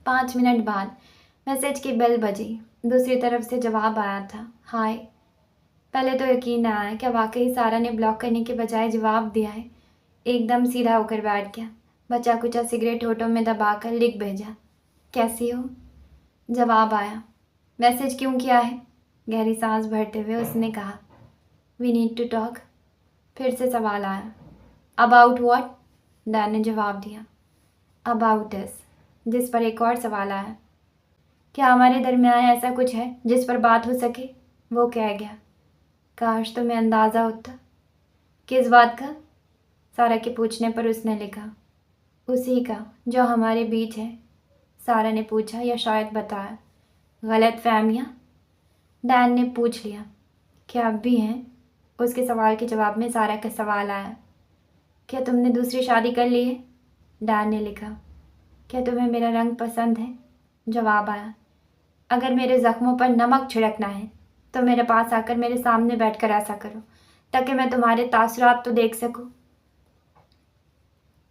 5 मिनट बाद मैसेज की बेल बजी। दूसरी तरफ से जवाब आया था, हाय। पहले तो यकीन न आया, क्या वाकई सारा ने ब्लॉक करने के बजाय जवाब दिया है। एकदम सीधा होकर बैठ गया। बचा कुचा सिगरेट होठों में दबाकर लिख भेजा, कैसी हो। जवाब आया, मैसेज क्यों किया है? गहरी सांस भरते हुए उसने कहा, वी नीड टू टॉक। फिर से सवाल आया, अबाउट वॉट? डैन ने जवाब दिया, अबाउट दिस। जिस पर एक और सवाल आया, क्या हमारे दरमियान ऐसा कुछ है जिस पर बात हो सके? वो कह गया, काश तुम्हें अंदाज़ा होता। किस बात का? सारा के पूछने पर उसने लिखा, उसी का जो हमारे बीच है। सारा ने पूछा या शायद बताया, गलत फहमियाँ? डैन ने पूछ लिया, क्या अब भी हैं? उसके सवाल के जवाब में सारा का सवाल आया, क्या तुमने दूसरी शादी कर ली है? डैन ने लिखा, क्या तुम्हें मेरा रंग पसंद है? जवाब आया, अगर मेरे ज़ख्मों पर नमक छिड़कना है तो मेरे पास आकर मेरे सामने बैठकर ऐसा करो, ताकि मैं तुम्हारे तासुरात तो देख सकूं।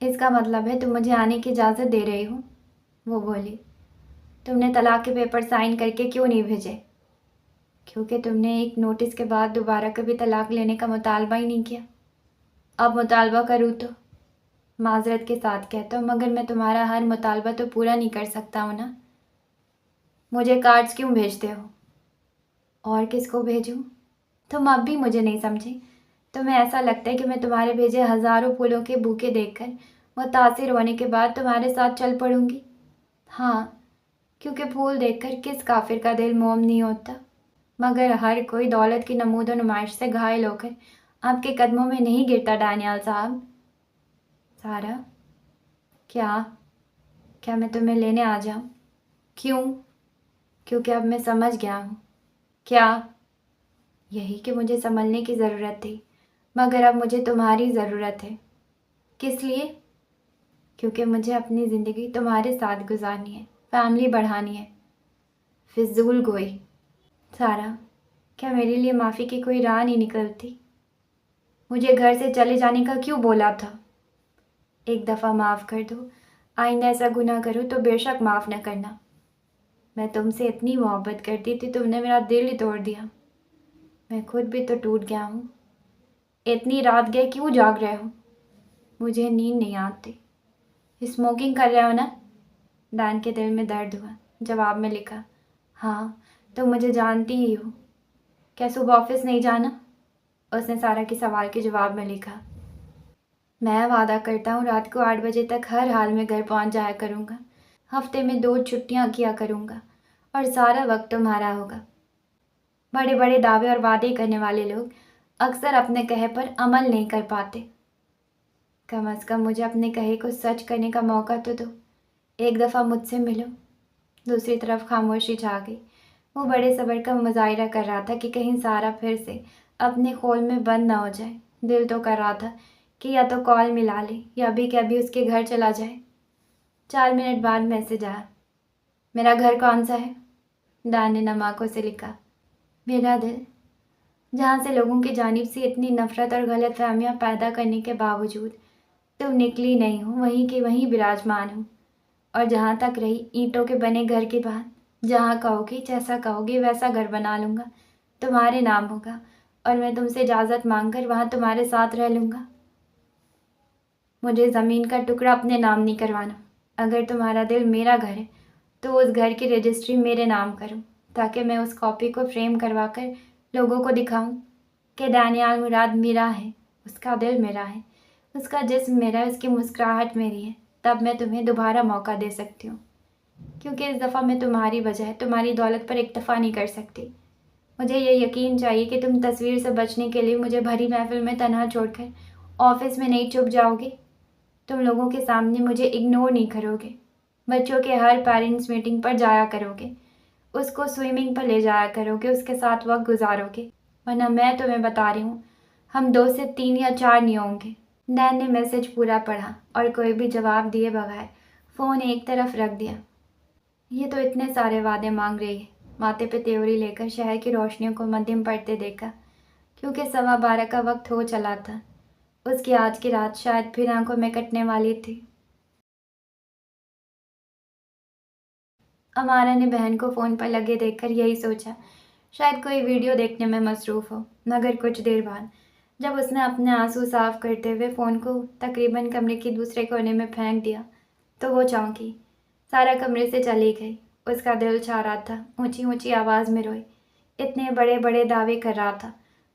इसका मतलब है तुम मुझे आने की इजाज़त दे रही हो? वो बोली, तुमने तलाक के पेपर साइन करके क्यों नहीं भेजे? क्योंकि तुमने एक नोटिस के बाद दोबारा कभी तलाक लेने का मुतालबा ही नहीं किया। अब मुतालबा करूँ तो? माजरत के साथ कहता हूँ, मगर मैं तुम्हारा हर मुतालबा तो पूरा नहीं कर सकता हूँ ना। मुझे कार्ड्स क्यों भेजते हो? और किसको भेजूँ? तुम अब भी मुझे नहीं समझे। तुम्हें ऐसा लगता है कि मैं तुम्हारे भेजे हज़ारों फूलों के बुके देखकर मुतासिर होने के बाद तुम्हारे साथ चल पड़ूंगी। हाँ, क्योंकि फूल देखकर किस काफिर का दिल मोम नहीं होता। मगर हर कोई दौलत की नमूदो नुमाइश से घायल होकर आपके कदमों में नहीं गिरता डैनियल साहब। सारा, क्या क्या मैं तुम्हें लेने आ जाऊं? क्यों? क्योंकि अब मैं समझ गया हूँ। क्या? यही कि मुझे संभलने की ज़रूरत थी, मगर अब मुझे तुम्हारी ज़रूरत है। किस लिए? क्योंकि मुझे अपनी ज़िंदगी तुम्हारे साथ गुजारनी है, फैमिली बढ़ानी है। फिजूल गोई। सारा, क्या मेरे लिए माफ़ी की कोई राह नहीं निकलती? मुझे घर से चले जाने का क्यों बोला था? एक दफ़ा माफ़ कर दो, आइंदा ऐसा गुनाह करो तो बेशक माफ़ न करना। मैं तुमसे इतनी मोहब्बत करती थी, तुमने मेरा दिल ही तोड़ दिया। मैं खुद भी तो टूट गया हूँ। इतनी रात गए क्यों जाग रहे हो? मुझे नींद नहीं आती। स्मोकिंग कर रहे हो ना? डैन के दिल में दर्द हुआ। जवाब में लिखा, हाँ, तुम मुझे जानती ही हो। क्या सुबह ऑफिस नहीं जाना? उसने सारा के सवाल के जवाब में लिखा, मैं वादा करता हूँ रात को 8 बजे तक हर हाल में घर पहुँच जाया करूँगा। हफ्ते में 2 छुट्टियाँ किया करूँगा और सारा वक्त तुम्हारा होगा। बड़े बड़े दावे और वादे करने वाले लोग अक्सर अपने कहे पर अमल नहीं कर पाते। कम से कम मुझे अपने कहे को सच करने का मौका तो दो। एक दफ़ा मुझसे मिलो। दूसरी तरफ खामोशी छा गई। वो बड़े सब्र का मुजाहिरा कर रहा था कि कहीं सारा फिर से अपने खोल में बंद ना हो जाए। दिल तो कर रहा था कि या तो कॉल मिला ले या अभी के अभी उसके घर चला जाए। 4 मिनट बाद मैसेज आया। मेरा घर कौन सा है? डैन ने नम आंखों से लिखा। मेरा दिल। जहाँ से लोगों की जानिब से इतनी नफरत और गलतफहमियाँ पैदा करने के बावजूद तुम निकली नहीं हो, वहीं के वहीं विराजमान हो। और जहाँ तक रही ईंटों के बने घर की बात, जहाँ कहोगे जैसा कहोगे वैसा घर बना लूँगा, तुम्हारे नाम होगा और मैं तुमसे इजाज़त मांगकर वहाँ तुम्हारे साथ रह लूँगा। मुझे ज़मीन का टुकड़ा अपने नाम नहीं करवाना। अगर तुम्हारा दिल मेरा घर है तो उस घर की रजिस्ट्री मेरे नाम करो, ताकि मैं उस कॉपी को फ्रेम करवा कर लोगों को दिखाऊं कि दानियाल मुराद मेरा है, उसका दिल मेरा है, उसका जिस्म मेरा है, उसकी मुस्कुराहट मेरी है। तब मैं तुम्हें दोबारा मौका दे सकती हूँ, क्योंकि इस दफ़ा मैं तुम्हारी बजाय तुम्हारी दौलत पर इक्तफ़ा नहीं कर सकती। मुझे ये यकीन चाहिए कि तुम तस्वीर से बचने के लिए मुझे भरी महफिल में तनहा छोड़कर ऑफिस में नहीं छुप जाओगे। तुम लोगों के सामने मुझे इग्नोर नहीं करोगे। बच्चों के हर पेरेंट्स मीटिंग पर जाया करोगे, उसको स्विमिंग पर ले जाया करोगे, उसके साथ वक्त गुजारोगे। वरना मैं तुम्हें बता रही हूँ, हम 2 से 3 या 4 नहीं होंगे। डैन ने मैसेज पूरा पढ़ा और कोई भी जवाब दिए बगैर फ़ोन एक तरफ रख दिया। ये तो इतने सारे वादे मांग रही है। माथे पे त्योरी लेकर शहर की रोशनियों को मध्यम पड़ते देखा, क्योंकि 12:15 का वक्त हो चला था। उसकी आज की रात शायद फिर आंखों में कटने वाली थी। अमारा ने बहन को फ़ोन पर लगे देखकर यही सोचा, शायद कोई वीडियो देखने में मसरूफ़ हो। मगर कुछ देर बाद जब उसने अपने आंसू साफ करते हुए फ़ोन को तकरीबन कमरे के दूसरे कोने में फेंक दिया तो वो चौंकी। सारा कमरे से चली गई। उसका दिल चाह रहा था ऊंची ऊंची आवाज़ में रोए। इतने बड़े बड़े दावे कर रहा था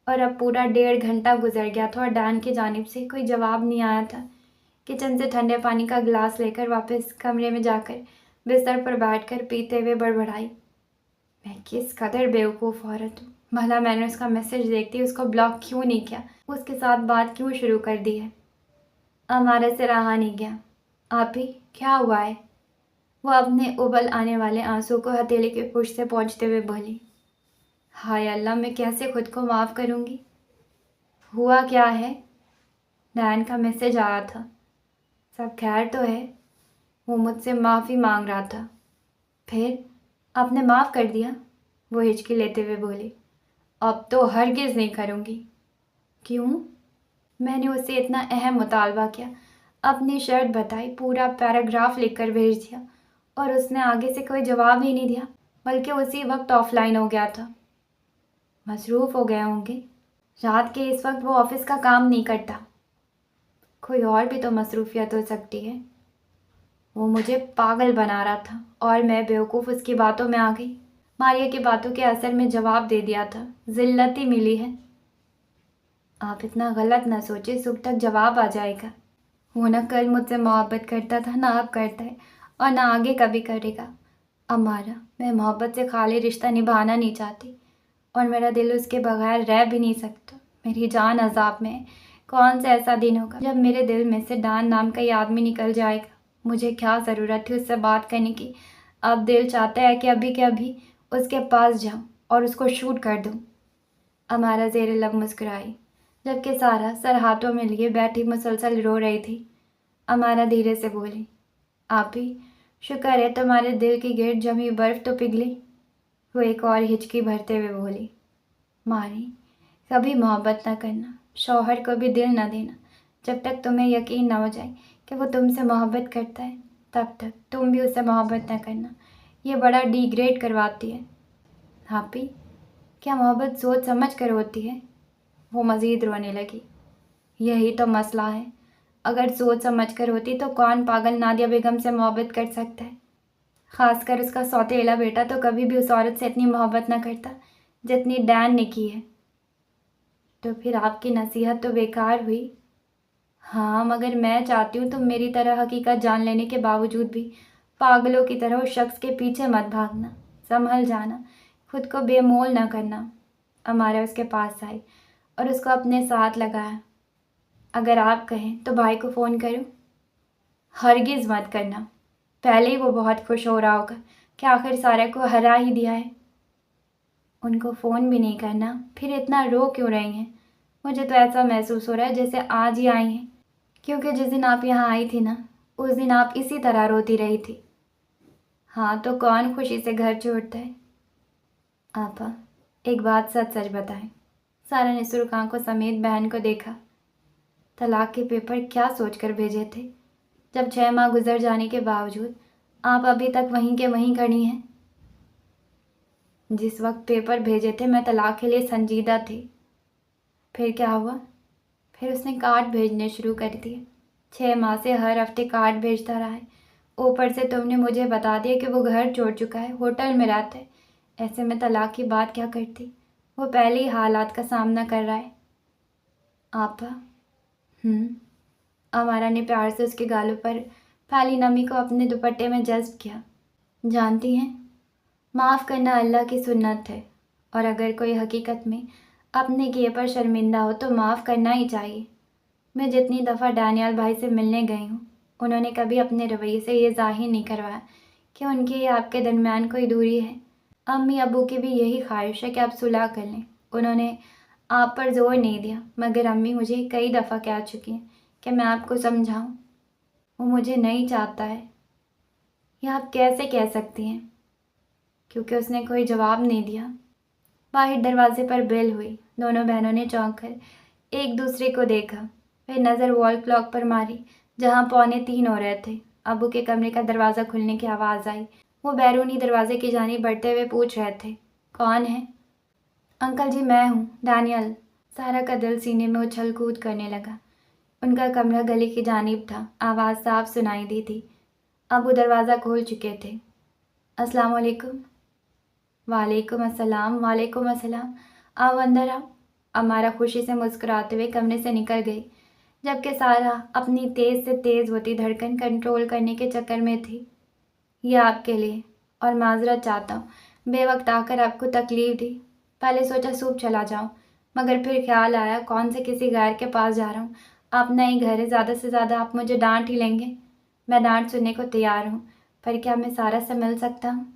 और अब पूरा 1.5 घंटा गुजर गया था और डैन की जानिब से कोई जवाब नहीं आया था। किचन से ठंडे पानी का गिलास लेकर वापस कमरे में जाकर बिस्तर पर बैठकर पीते हुए बड़बड़ाई, मैं किस कदर बेवकूफ़ औरत हूँ। भला मैंने उसका मैसेज देखते ही उसको ब्लॉक क्यों नहीं किया, उसके साथ बात क्यों शुरू कर दी है। हमारे से रहा नहीं गया। आप ही क्या हुआ है? वो अपने उबल आने वाले आंसू को हथेली के पुश से पहुँचते हुए बोली। हाय अल्लाह, मैं कैसे खुद को माफ़ करूँगी। हुआ क्या है? डैन का मैसेज आया था। सब खैर तो है? वो मुझसे माफ़ी मांग रहा था। फिर आपने माफ़ कर दिया? वो हिचकी लेते हुए बोली। अब तो हरगिज़ नहीं करूँगी। क्यों? मैंने उससे इतना अहम मुतालबा किया, अपनी शर्त बताई, पूरा पैराग्राफ लिखकर भेज दिया और उसने आगे से कोई जवाब ही नहीं दिया, बल्कि उसी वक्त ऑफलाइन हो गया था। मसरूफ़ हो गए होंगे। रात के इस वक्त वो ऑफिस का काम नहीं करता। कोई और भी तो मसरूफियत हो सकती है। वो मुझे पागल बना रहा था और मैं बेवकूफ़ उसकी बातों में आ गई। मारिया की बातों के असर में जवाब दे दिया था। ज़िल्लत ही मिली है। आप इतना गलत ना सोचिए, सुबह तक जवाब आ जाएगा। वो ना कल मुझसे मोहब्बत करता था, ना अब करता है और ना आगे कभी करेगा। अमारा, मैं मोहब्बत से खाली रिश्ता निभाना नहीं चाहती और मेरा दिल उसके बगैर रह भी नहीं सकता। मेरी जान अजाब में है। कौन सा ऐसा दिन होगा जब मेरे दिल में से डैन नाम का ये आदमी निकल जाएगा। मुझे क्या ज़रूरत थी उससे बात करने की। अब दिल चाहता है कि अभी के अभी उसके पास जाऊं और उसको शूट कर दूं। अमारा ज़ेरे लब मुस्कुराई, जबकि सारा सर हाथों में लिए बैठी मुसलसल रो रही थी। अमारा धीरे से बोली, आप ही शुक्र है तुम्हारे दिल की गिर्द जमी बर्फ़ तो पिघली। वो एक और हिचकी भरते हुए बोली, मारी कभी मोहब्बत ना करना, शौहर को भी दिल ना देना। जब तक तुम्हें यकीन ना हो जाए कि वो तुमसे मोहब्बत करता है, तब तक तुम भी उससे मोहब्बत ना करना। ये बड़ा डिग्रेड करवाती है। हापी, क्या मोहब्बत सोच समझ कर होती है? वो मज़ीद रोने लगी। यही तो मसला है। अगर सोच समझ कर होती तो कौन पागल नादिया बेगम से मोहब्बत कर सकता है। ख़ासकर उसका सौतेला बेटा तो कभी भी उस औरत से इतनी मोहब्बत ना करता जितनी डैन ने की है। तो फिर आपकी नसीहत तो बेकार हुई। हाँ, मगर मैं चाहती हूँ तुम मेरी तरह हकीकत जान लेने के बावजूद भी पागलों की तरह उस शख्स के पीछे मत भागना। संभल जाना, खुद को बेमोल ना करना। अमारा उसके पास आई और उसको अपने साथ लगाया। अगर आप कहें तो भाई को फ़ोन करूं? हरगिज़ मत करना। पहले ही वो बहुत खुश हो रहा होगा कि आखिर सारा को हरा ही दिया है। उनको फ़ोन भी नहीं करना, फिर इतना रो क्यों रही हैं? मुझे तो ऐसा महसूस हो रहा है जैसे आज ही आई हैं, क्योंकि जिस दिन आप यहाँ आई थी ना, उस दिन आप इसी तरह रोती रही थी। हाँ, तो कौन खुशी से घर छोड़ता है? आपा, एक बात सच सच बताएं। सारा ने सुर्ख आंखों समेत बहन को देखा। तलाक के पेपर क्या सोचकर भेजे थे, जब 6 माह गुजर जाने के बावजूद आप अभी तक वहीं के वहीं खड़ी हैं? जिस वक्त पेपर भेजे थे मैं तलाक के लिए संजीदा थी। फिर क्या हुआ? फिर उसने कार्ड भेजने शुरू कर दिए। 6 माह से हर हफ्ते कार्ड भेजता रहा है। ऊपर से तुमने मुझे बता दिया कि वो घर छोड़ चुका है, होटल में रहता है। ऐसे में तलाक की बात क्या करती? वो पहले ही हालात का सामना कर रहा है। आपा। अमारा ने प्यार से उसके गालों पर फैली नमी को अपने दुपट्टे में जज्ब किया। जानती हैं, माफ़ करना अल्लाह की सुन्नत है, और अगर कोई हकीकत में अपने किए पर शर्मिंदा हो तो माफ़ करना ही चाहिए। मैं जितनी दफ़ा डैनियल भाई से मिलने गई हूँ, उन्होंने कभी अपने रवैये से ये ज़ाहिर नहीं करवाया कि उनके या आपके दरमियान कोई दूरी है। अम्मी अबू की भी यही ख्वाहिश है कि आप सुलह कर लें। उन्होंने आप पर जोर नहीं दिया, मगर अम्मी मुझे कई दफ़ा कह चुकी हैं कि मैं आपको समझाऊं। वो मुझे नहीं चाहता है। यह आप कैसे कह सकती हैं? क्योंकि उसने कोई जवाब नहीं दिया। बाहर दरवाजे पर बेल हुई। दोनों बहनों ने चौंक कर एक दूसरे को देखा। फिर नज़र वॉल क्लॉक पर मारी, जहाँ 2:45 हो रहे थे। अबू के कमरे का दरवाज़ा खुलने की आवाज़ आई। वो बैरूनी दरवाजे की जानिब बढ़ते हुए पूछ रहे थे, कौन है? अंकल जी, मैं हूँ, डैनियल। सारा का दिल सीने में उछल कूद करने लगा। उनका कमरा गली की जानिब था। आवाज़ साफ सुनाई दी थी। अबू दरवाज़ा खोल चुके थे। अस्सलाम वालेकुम। वालेकुम अस्सलाम। वालेकुम अस्सलाम। आओ अंदर आओ। अमारा खुशी से मुस्कुराते हुए कमरे से निकल गई, जबकि सारा अपनी तेज़ से तेज़ होती धड़कन कंट्रोल करने के चक्कर में थी। ये आपके लिए, और माजरत चाहता हूँ बेवक्त आकर आपको तकलीफ़ दी। पहले सोचा सूप चला जाऊँ, मगर फिर ख्याल आया कौन से किसी गैर के पास जा रहा हूँ। अपना ही घर है, ज़्यादा से ज़्यादा आप मुझे डांट ही लेंगे। मैं डांट सुनने को तैयार हूँ, पर क्या मैं सारा से मिल सकता हूँ?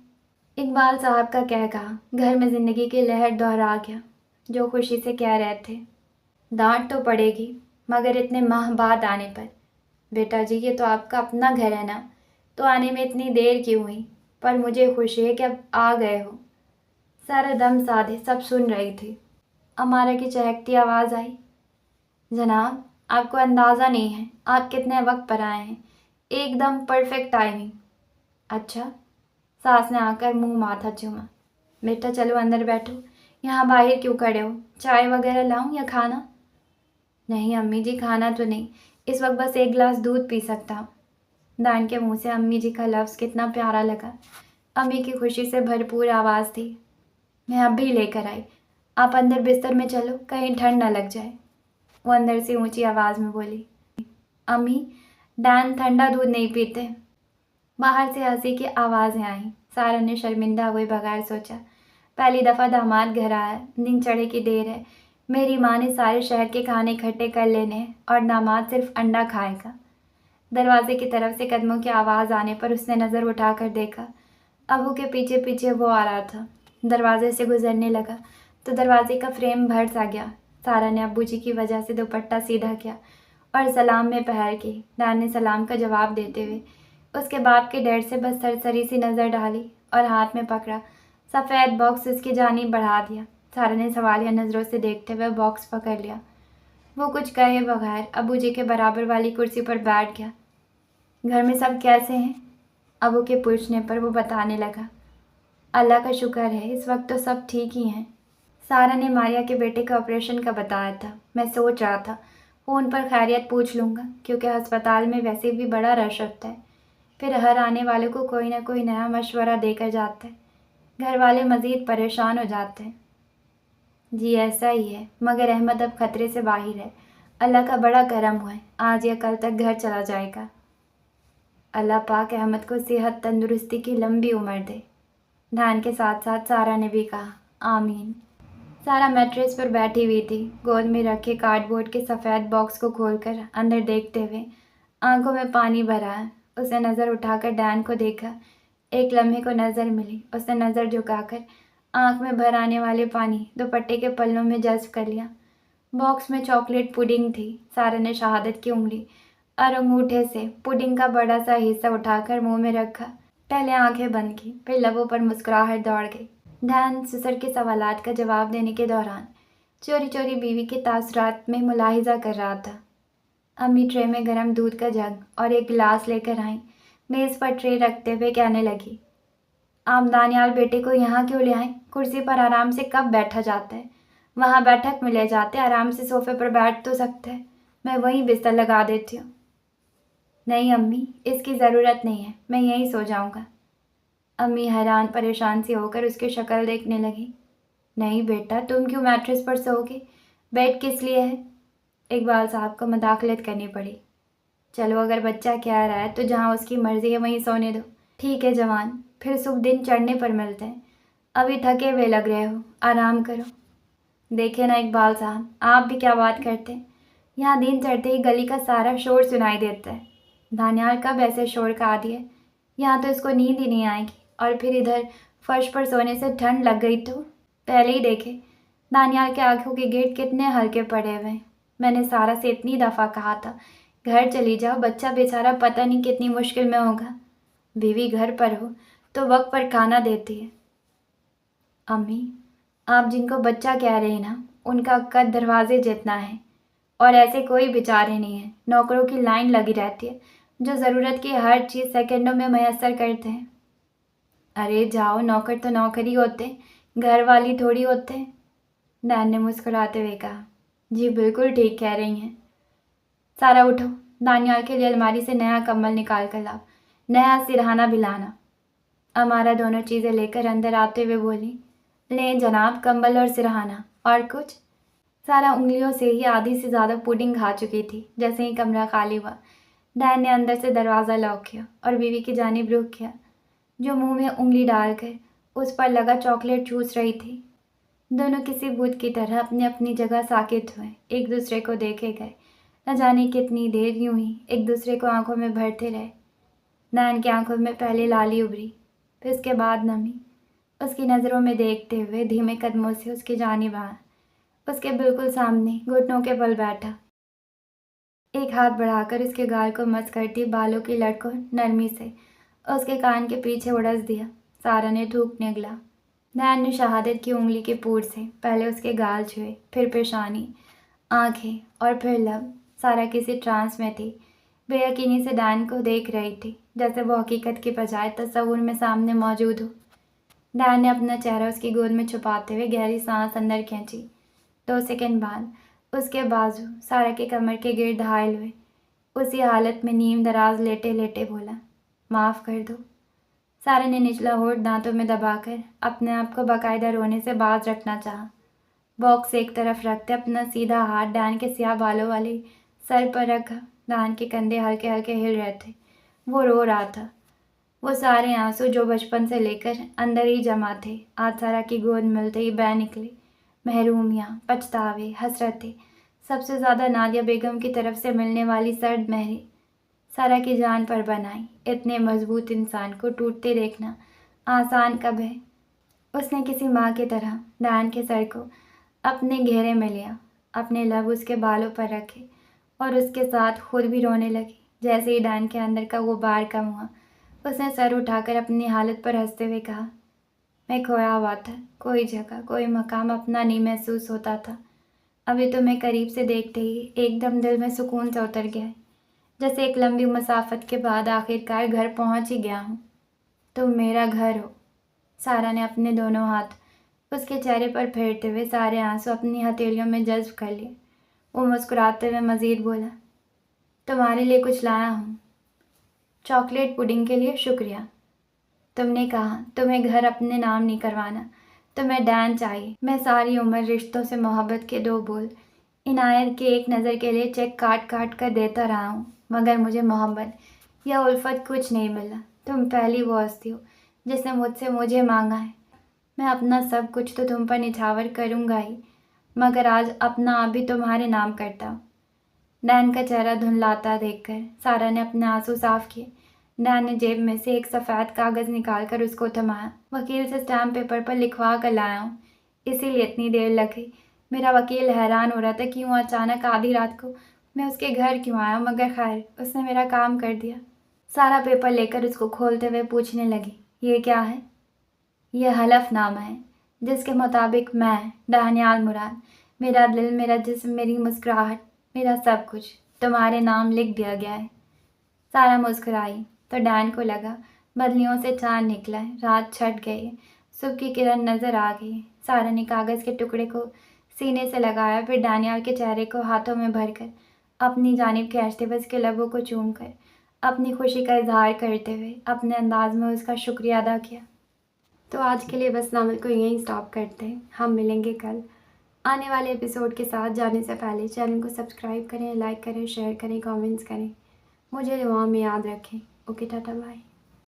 इकबाल साहब का कह कहा घर में ज़िंदगी की लहर दोहरा गया, जो खुशी से कह रहे थे, डांट तो पड़ेगी, मगर इतने माह बाद आने पर। बेटा जी, ये तो आपका अपना घर है ना, तो आने में इतनी देर क्यों हुई? पर मुझे खुशी है कि अब आ गए हो। सारा दम साधे सब सुन रही थी। अमारा की चहकती आवाज़ आई, जनाब, आपको अंदाज़ा नहीं है आप कितने वक्त पर आए हैं। एकदम परफेक्ट टाइमिंग। अच्छा। सास ने आकर मुंह माथा चूमा। बेटा चलो अंदर बैठो, यहाँ बाहर क्यों खड़े हो? चाय वगैरह लाऊं या खाना? नहीं अम्मी जी, खाना तो नहीं, इस वक्त बस एक गिलास दूध पी सकता हूँ। दान के मुंह से अम्मी जी का लफ्ज़ कितना प्यारा लगा। अम्मी की खुशी से भरपूर आवाज़ थी। मैं अभी लेकर आई, आप अंदर बिस्तर में चलो, कहीं ठंड न लग जाए। वो अंदर से ऊंची आवाज़ में बोली। अम्मी, डैन ठंडा दूध नहीं पीते। बाहर से हंसी की आवाज़ें आईं। सारा ने शर्मिंदा हुए बगैर सोचा, पहली दफ़ा दामाद घर आया, दिन चढ़े की देर है, मेरी माँ ने सारे शहर के खाने इकट्ठे कर लेने हैं और दामाद सिर्फ अंडा खाएगा। दरवाजे की तरफ से कदमों की आवाज़ आने पर उसने नज़र उठाकर देखा। अबू के पीछे पीछे वो आ रहा था। दरवाजे से गुजरने लगा तो दरवाजे का फ्रेम भर सा गया। सारा ने अब्बू जी की वजह से दुपट्टा सीधा किया और सलाम में पहल की। डैन ने सलाम का जवाब देते हुए उसके बाप के डर से बस सरसरी सी नज़र डाली और हाथ में पकड़ा सफ़ेद बॉक्स उसकी जानिब बढ़ा दिया। सारा ने सवालिया नज़रों से देखते हुए बॉक्स पकड़ लिया। वो कुछ कहे बगैर अबू जी के बराबर वाली कुर्सी पर बैठ गया। घर में सब कैसे हैं? अबू के पूछने पर वो बताने लगा, अल्लाह का शुक्र है, इस वक्त तो सब ठीक ही हैं। सारा ने मारिया के बेटे के ऑपरेशन का बताया था। मैं सोच रहा था फ़ोन पर खैरियत पूछ लूँगा, क्योंकि अस्पताल में वैसे भी बड़ा रश होता है। फिर हर आने वाले को कोई ना कोई नया मशवरा देकर जाता है। घर वाले मज़ीद परेशान हो जाते हैं। जी ऐसा ही है, मगर अहमद अब ख़तरे से बाहर है। अल्लाह का बड़ा करम हुआ है, आज या कल तक घर चला जाएगा। अल्लाह पाक अहमद को सेहत तंदुरुस्ती की लंबी उम्र दे। धान के साथ साथ सारा ने भी कहा, आमीन। सारा मैट्रेस पर बैठी हुई थी, गोद में रखे कार्डबोर्ड के सफ़ेद बॉक्स को खोलकर अंदर देखते हुए आंखों में पानी भरा है। उसने नज़र उठाकर डैन को देखा। एक लम्हे को नज़र मिली। उसने नज़र झुकाकर आंख में भर आने वाले पानी दुपट्टे के पल्लों में जज्ब कर लिया। बॉक्स में चॉकलेट पुडिंग थी। सारा ने शहादत की उंगली और अंगूठे से पुडिंग का बड़ा सा हिस्सा उठाकर मुंह में रखा। पहले आंखें बंद की, फिर लबों पर मुस्कुराहट दौड़ गई। डैन ससुर के सवालात का जवाब देने के दौरान चोरी चोरी बीवी के तासुरात में मुलाहिजा कर रहा था। अम्मी ट्रे में गर्म दूध का जग और एक गिलास लेकर आईं। मेज़ पर ट्रे रखते हुए कहने लगी, आप दानियाल बेटे को यहाँ क्यों ले आए? कुर्सी पर आराम से कब बैठा जाता है? वहाँ बैठक में ले जाते, आराम से सोफे पर बैठ तो सकते हैं। मैं वहीं बिस्तर लगा देती हूँ। नहीं अम्मी, इसकी ज़रूरत नहीं है, मैं यहीं सो जाऊँगा। अम्मी हैरान परेशान सी होकर उसकी शक्ल देखने लगी। नहीं बेटा, तुम क्यों मैट्रेस पर सोओगे? बेड किस लिए है? इकबाल साहब को मदाखलत करनी पड़ी। चलो, अगर बच्चा कह रहा है तो जहाँ उसकी मर्ज़ी है वहीं सोने दो। ठीक है जवान, फिर सुबह दिन चढ़ने पर मिलते हैं। अभी थके हुए लग रहे हो, आराम करो। देखे ना इकबाल साहब, आप भी क्या बात करते हैं। यहाँ दिन चढ़ते ही गली का सारा शोर सुनाई देता है। दानियाल कब ऐसे शोर का आदी है? यहाँ तो इसको नींद ही नहीं आएगी। और फिर इधर फर्श पर सोने से ठंड लग गई तो पहले ही देखे दानियाल के आंखों के गेट कितने हल्के पड़े हुए हैं। मैंने सारा से इतनी दफ़ा कहा था घर चली जाओ, बच्चा बेचारा पता नहीं कितनी मुश्किल में होगा। बीवी घर पर हो तो वक्त पर खाना देती है। अम्मी, आप जिनको बच्चा कह रहे हैं ना, उनका कद दरवाजे जितना है और ऐसे कोई बेचारे नहीं हैं। नौकरों की लाइन लगी रहती है जो ज़रूरत की हर चीज़ सेकंडों में मैसर करते हैं। अरे जाओ, नौकर तो नौकर ही होते हैं, घर वाली थोड़ी होते हैं। डैन ने मुस्कुराते हुए कहा। जी बिल्कुल ठीक कह रही हैं। सारा उठो, दानियाल के लिए अलमारी से नया कंबल निकाल कर लाओ, नया सिरहाना भी लाना। अमारा दोनों चीज़ें लेकर अंदर आते हुए बोली, लें जनाब, कंबल और सिरहाना। और कुछ? सारा उंगलियों से ही आधी से ज़्यादा पुडिंग खा चुकी थी। जैसे ही कमरा खाली हुआ, डैन ने अंदर से दरवाज़ा लॉक किया और बीवी की जानिब रुख किया, जो मुंह में उंगली डालकर उस पर लगा चॉकलेट चूस रही थी। दोनों किसी भूत की तरह अपनी अपनी जगह साकित हुए, एक दूसरे को देखे गए। न जाने कितनी देर यूं ही एक दूसरे को आंखों में भरते रहे। डैन की आंखों में पहले लाली उभरी, फिर उसके बाद नमी। उसकी नज़रों में देखते हुए धीमे कदमों से उसकी जानिब आया। उसके बिल्कुल सामने घुटनों के बल बैठा, एक हाथ बढ़ाकर उसके गाल को मस करती बालों की लट को नरमी से उसके कान के पीछे उड़स दिया। सारा ने थूक निगला। डैन ने शहादत की उंगली के पूर से पहले उसके गाल छुए, फिर पेशानी, आंखें और फिर लब। सारा किसी ट्रांस में थी, बेयकीनी से डैन को देख रही थी, जैसे वो हकीकत की बजाय तस्वुर में सामने मौजूद हो। डैन ने अपना चेहरा उसकी गोद में छुपाते हुए गहरी सांस अंदर खींची। 2 सेकंड बाद उसके बाजू सारा के कमर के गिर्द घायल हुए। उसी हालत में नीम दराज लेटे लेटे बोला, माफ़ कर दो। सारा ने निचला होठ दांतों में दबाकर अपने आप को बाकायदा रोने से बाज रखना चाहा। बॉक्स एक तरफ रखते अपना सीधा हाथ डैन के स्याह बालों वाले सर पर रखा। डैन के कंधे हल्के हल्के हिल रहे थे। वो रो रहा था। वो सारे आंसू जो बचपन से लेकर अंदर ही जमा थे, आज सारा की गोद मिलते ही बह निकले। महरूमियाँ, पछतावे, हसरतें, सबसे ज़्यादा नादिया बेगम की तरफ से मिलने वाली सर्द महरें सारा की जान पर बनाई। इतने मजबूत इंसान को टूटते देखना आसान कब है। उसने किसी माँ की तरह डैन के सर को अपने घेरे में लिया, अपने लब उसके बालों पर रखे और उसके साथ खुद भी रोने लगी। जैसे ही डैन के अंदर का वो बार कम हुआ, उसने सर उठाकर अपनी हालत पर हंसते हुए कहा, मैं खोया हुआ था, कोई जगह कोई मकाम अपना नहीं महसूस होता था। अभी तो मैं करीब से देखते ही एकदम दिल में सुकून सा उतर गया है, जैसे एक लंबी मुसाफत के बाद आखिरकार घर पहुंच ही गया हूँ। तुम मेरा घर हो। सारा ने अपने दोनों हाथ उसके चेहरे पर फेरते हुए सारे आंसू अपनी हथेलियों में जज्ब कर लिए। वो मुस्कुराते हुए मज़ीद बोला, तुम्हारे लिए कुछ लाया हूँ। चॉकलेट पुडिंग के लिए शुक्रिया। तुमने कहा तुम्हें घर अपने नाम नहीं करवाना, तुम्हें डैन चाहिए। मैं सारी उम्र रिश्तों से मोहब्बत के 2 बोल इनायत के एक नज़र के लिए चेक काट काट कर देता रहा हूँ, मगर मुझे मोहब्बत या उल्फत कुछ नहीं मिला। तुम पहली वो हस्ती हो जिसने मुझसे मुझे मांगा है। मैं अपना सब कुछ तो तुम पर निछावर करूँगा ही, मगर आज अपना आप भी तुम्हारे नाम करता हूँ। डैन का चेहरा धुंधलाता देखकर सारा ने अपने आंसू साफ किए। डैन ने जेब में से एक सफ़ेद कागज़ निकालकर उसको थमाया। वकील से स्टैम्प पेपर पर लिखवा कर लाया हूँ, इसीलिए इतनी देर लग गई। मेरा वकील हैरान हो रहा था कि यूँ अचानक आधी रात को मैं उसके घर क्यों आया, मगर खैर उसने मेरा काम कर दिया। सारा पेपर लेकर उसको खोलते हुए पूछने लगी, ये क्या है? यह हलफनामा है जिसके मुताबिक मैं डैनियल मुराद, मेरा दिल, मेरा जिस्म, मेरी मुस्कुराहट, मेरा सब कुछ तुम्हारे नाम लिख दिया गया है। सारा मुस्कुराई तो डैन को लगा बदलियों से चांद निकला है, रात छट गई है, सुबह की किरण नजर आ गई है। सारा ने कागज़ के टुकड़े को सीने से लगाया, फिर डैनियल के चेहरे को हाथों में भरकर अपनी जानिब खींचते हुए उसके लबों को चूमकर अपनी खुशी का इजहार करते हुए अपने अंदाज में उसका शुक्रिया अदा किया। तो आज के लिए बस नावल को यहीं स्टॉप करते हैं। हम मिलेंगे कल आने वाले एपिसोड के साथ। जाने से पहले चैनल को सब्सक्राइब करें, लाइक करें, शेयर करें, कमेंट्स करें। मुझे दुआ में याद रखें। Okay, tata, bye.